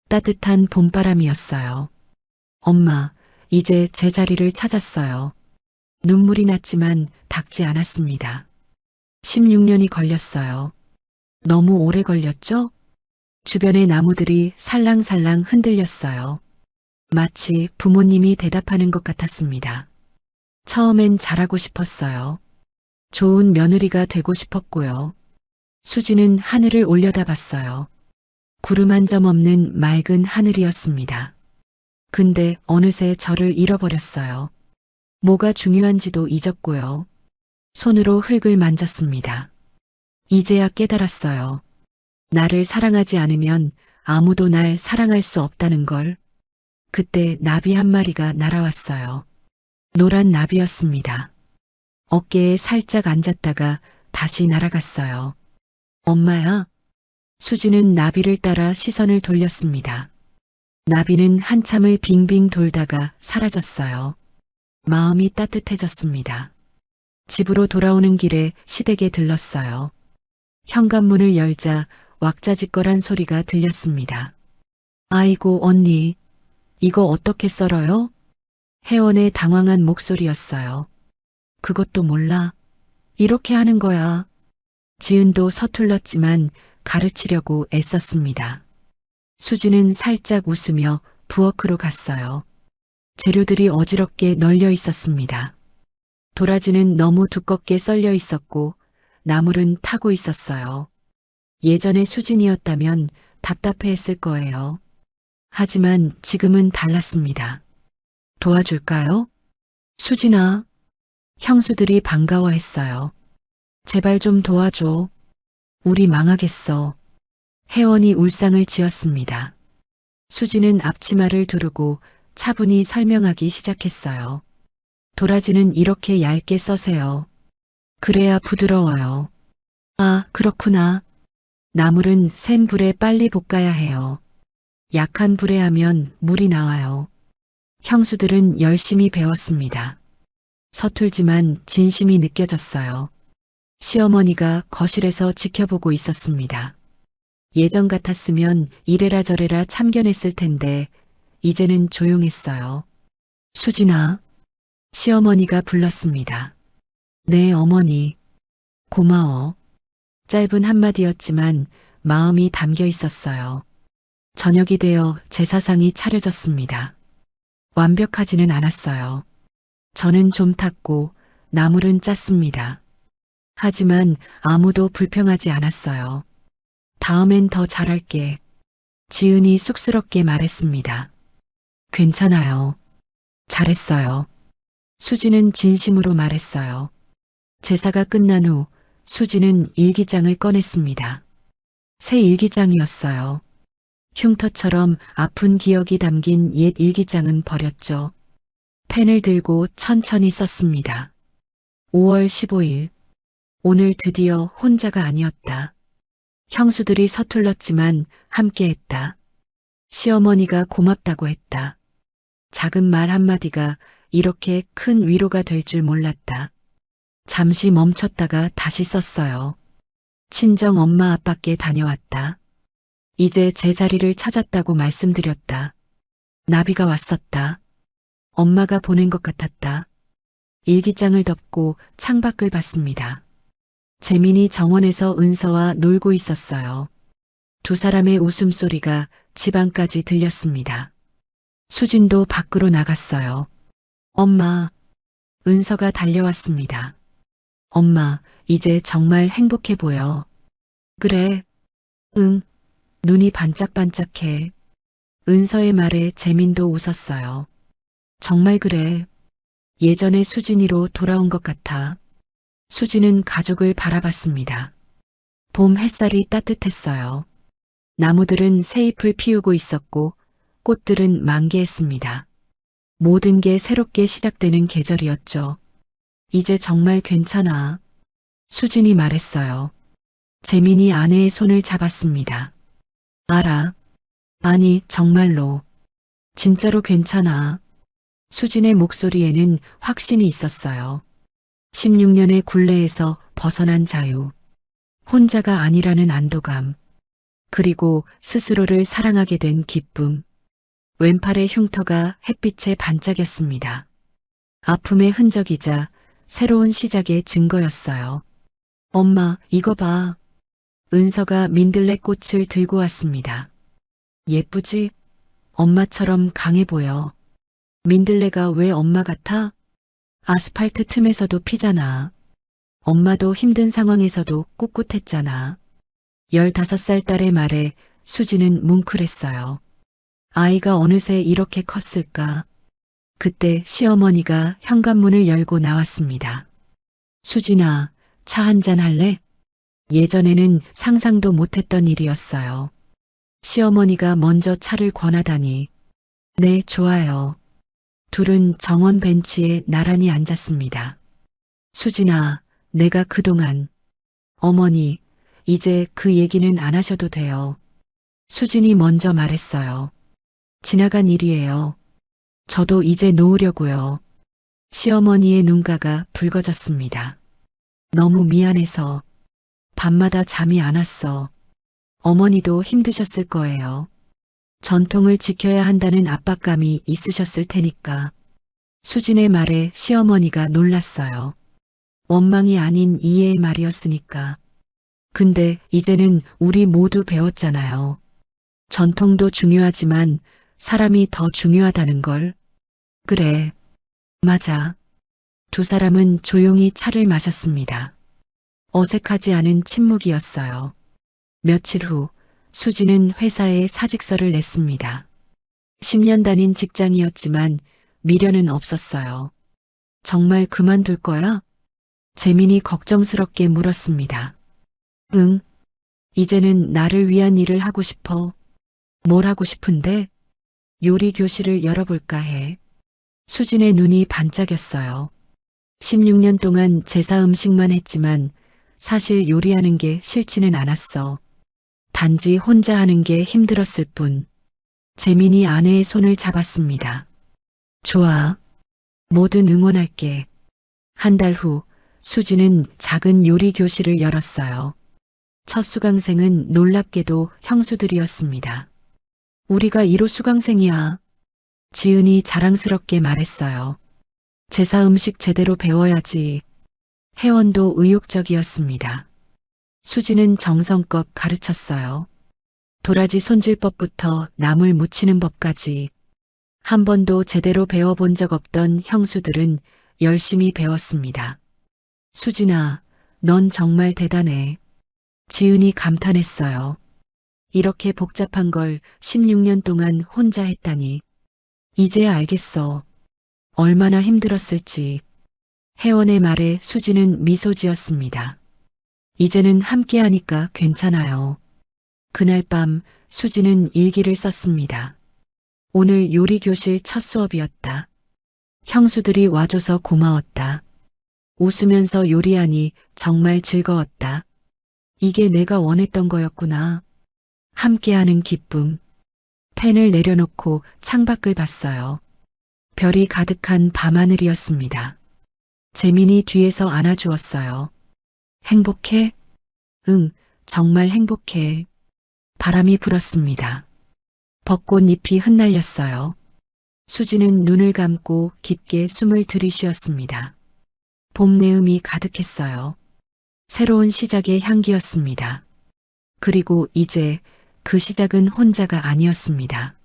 따뜻한 봄바람이었어요. 엄마, 이제 제 자리를 찾았어요. 눈물이 났지만 닦지 않았습니다. 16년이 걸렸어요. 너무 오래 걸렸죠? 주변의 나무들이 살랑살랑 흔들렸어요. 마치 부모님이 대답하는 것 같았습니다. 처음엔 잘하고 싶었어요. 좋은 며느리가 되고 싶었고요. 수지는 하늘을 올려다봤어요. 구름 한 점 없는 맑은 하늘이었습니다. 근데 어느새 저를 잃어버렸어요. 뭐가 중요한지도 잊었고요. 손으로 흙을 만졌습니다. 이제야 깨달았어요. 나를 사랑하지 않으면 아무도 날 사랑할 수 없다는 걸. 그때 나비 한 마리가 날아왔어요. 노란 나비였습니다. 어깨에 살짝 앉았다가 다시 날아갔어요. 엄마야. 수지는 나비를 따라 시선을 돌렸습니다. 나비는 한참을 빙빙 돌다가 사라졌어요. 마음이 따뜻해졌습니다. 집으로 돌아오는 길에 시댁에 들렀어요. 현관문을 열자 왁자지껄한 소리가 들렸습니다. 아이고 언니, 이거 어떻게 썰어요? 혜원의 당황한 목소리였어요. 그것도 몰라. 이렇게 하는 거야. 지은도 서툴렀지만 가르치려고 애썼습니다. 수지는 살짝 웃으며 부엌으로 갔어요. 재료들이 어지럽게 널려 있었습니다. 도라지는 너무 두껍게 썰려 있었고 나물은 타고 있었어요. 예전의 수진이었다면 답답해했을 거예요. 하지만 지금은 달랐습니다. 도와줄까요? 수진아. 형수들이 반가워했어요. 제발 좀 도와줘. 우리 망하겠어. 혜원이 울상을 지었습니다. 수지는 앞치마를 두르고 차분히 설명하기 시작했어요. 도라지는 이렇게 얇게 써세요. 그래야 부드러워요. 아, 그렇구나. 나물은 센 불에 빨리 볶아야 해요. 약한 불에 하면 물이 나와요. 형수들은 열심히 배웠습니다. 서툴지만 진심이 느껴졌어요. 시어머니가 거실에서 지켜보고 있었습니다. 예전 같았으면 이래라 저래라 참견했을 텐데 이제는 조용했어요. 수진아. 시어머니가 불렀습니다. 네, 어머니. 고마워. 짧은 한마디였지만 마음이 담겨 있었어요. 저녁이 되어 제사상이 차려졌습니다. 완벽하지는 않았어요. 저는 좀 탔고 나물은 짰습니다. 하지만 아무도 불평하지 않았어요. 다음엔 더 잘할게. 지은이 쑥스럽게 말했습니다. 괜찮아요. 잘했어요. 수지는 진심으로 말했어요. 제사가 끝난 후 수지는 일기장을 꺼냈습니다. 새 일기장이었어요. 흉터처럼 아픈 기억이 담긴 옛 일기장은 버렸죠. 펜을 들고 천천히 썼습니다. 5월 15일. 오늘 드디어 혼자가 아니었다. 형수들이 서툴렀지만 함께했다. 시어머니가 고맙다고 했다. 작은 말 한마디가 이렇게 큰 위로가 될 줄 몰랐다. 잠시 멈췄다가 다시 썼어요. 친정 엄마 아빠께 다녀왔다. 이제 제 자리를 찾았다고 말씀드렸다. 나비가 왔었다. 엄마가 보낸 것 같았다. 일기장을 덮고 창밖을 봤습니다. 재민이 정원에서 은서와 놀고 있었어요. 두 사람의 웃음소리가 집안까지 들렸습니다. 수진도 밖으로 나갔어요. 엄마. 은서가 달려왔습니다. 엄마, 이제 정말 행복해 보여. 그래. 응. 눈이 반짝반짝해. 은서의 말에 재민도 웃었어요. 정말 그래. 예전의 수진이로 돌아온 것 같아. 수진은 가족을 바라봤습니다. 봄 햇살이 따뜻했어요. 나무들은 새잎을 피우고 있었고 꽃들은 만개했습니다. 모든 게 새롭게 시작되는 계절이었죠. 이제 정말 괜찮아. 수진이 말했어요. 재민이 아내의 손을 잡았습니다. 알아. 아니, 정말로. 진짜로 괜찮아. 수진의 목소리에는 확신이 있었어요. 16년의 굴레에서 벗어난 자유. 혼자가 아니라는 안도감. 그리고 스스로를 사랑하게 된 기쁨. 왼팔의 흉터가 햇빛에 반짝였습니다. 아픔의 흔적이자 새로운 시작의 증거였어요. 엄마, 이거 봐. 은서가 민들레 꽃을 들고 왔습니다. 예쁘지? 엄마처럼 강해 보여. 민들레가 왜 엄마 같아? 아스팔트 틈에서도 피잖아. 엄마도 힘든 상황에서도 꿋꿋했잖아. 15살 딸의 말에 수지는 뭉클했어요. 아이가 어느새 이렇게 컸을까? 그때 시어머니가 현관문을 열고 나왔습니다. 수진아, 차 한잔 할래? 예전에는 상상도 못했던 일이었어요. 시어머니가 먼저 차를 권하다니. 네, 좋아요. 둘은 정원 벤치에 나란히 앉았습니다. 수진아, 내가 그동안. 어머니, 이제 그 얘기는 안 하셔도 돼요. 수진이 먼저 말했어요. 지나간 일이에요. 저도 이제 놓으려고요. 시어머니의 눈가가 붉어졌습니다. 너무 미안해서. 밤마다 잠이 안 왔어. 어머니도 힘드셨을 거예요. 전통을 지켜야 한다는 압박감이 있으셨을 테니까. 수진의 말에 시어머니가 놀랐어요. 원망이 아닌 이해의 말이었으니까. 근데 이제는 우리 모두 배웠잖아요. 전통도 중요하지만 사람이 더 중요하다는 걸. 그래. 맞아. 두 사람은 조용히 차를 마셨습니다. 어색하지 않은 침묵이었어요. 며칠 후 수지는 회사에 사직서를 냈습니다. 10년 다닌 직장이었지만 미련은 없었어요. 정말 그만둘 거야? 재민이 걱정스럽게 물었습니다. 응. 이제는 나를 위한 일을 하고 싶어. 뭘 하고 싶은데? 요리 교실을 열어볼까 해. 수진의 눈이 반짝였어요. 16년 동안 제사 음식만 했지만 사실 요리하는 게 싫지는 않았어. 단지 혼자 하는 게 힘들었을 뿐. 재민이 아내의 손을 잡았습니다. 좋아. 뭐든 응원할게. 한 달 후 수지는 작은 요리 교실을 열었어요. 첫 수강생은 놀랍게도 형수들이었습니다. 우리가 1호 수강생이야. 지은이 자랑스럽게 말했어요. 제사 음식 제대로 배워야지. 혜원도 의욕적이었습니다. 수지는 정성껏 가르쳤어요. 도라지 손질법부터 나물 무치는 법까지. 한 번도 제대로 배워본 적 없던 형수들은 열심히 배웠습니다. 수진아, 넌 정말 대단해. 지은이 감탄했어요. 이렇게 복잡한 걸 16년 동안 혼자 했다니. 이제야 알겠어. 얼마나 힘들었을지. 혜원의 말에 수지는 미소 지었습니다. 이제는 함께하니까 괜찮아요. 그날 밤 수지는 일기를 썼습니다. 오늘 요리 교실 첫 수업이었다. 형수들이 와줘서 고마웠다. 웃으면서 요리하니 정말 즐거웠다. 이게 내가 원했던 거였구나. 함께하는 기쁨. 펜을 내려놓고 창밖을 봤어요. 별이 가득한 밤하늘이었습니다. 재민이 뒤에서 안아주었어요. 행복해? 응, 정말 행복해. 바람이 불었습니다. 벚꽃잎이 흩날렸어요. 수지는 눈을 감고 깊게 숨을 들이쉬었습니다. 봄 내음이 가득했어요. 새로운 시작의 향기였습니다. 그리고 이제 그 시작은 혼자가 아니었습니다.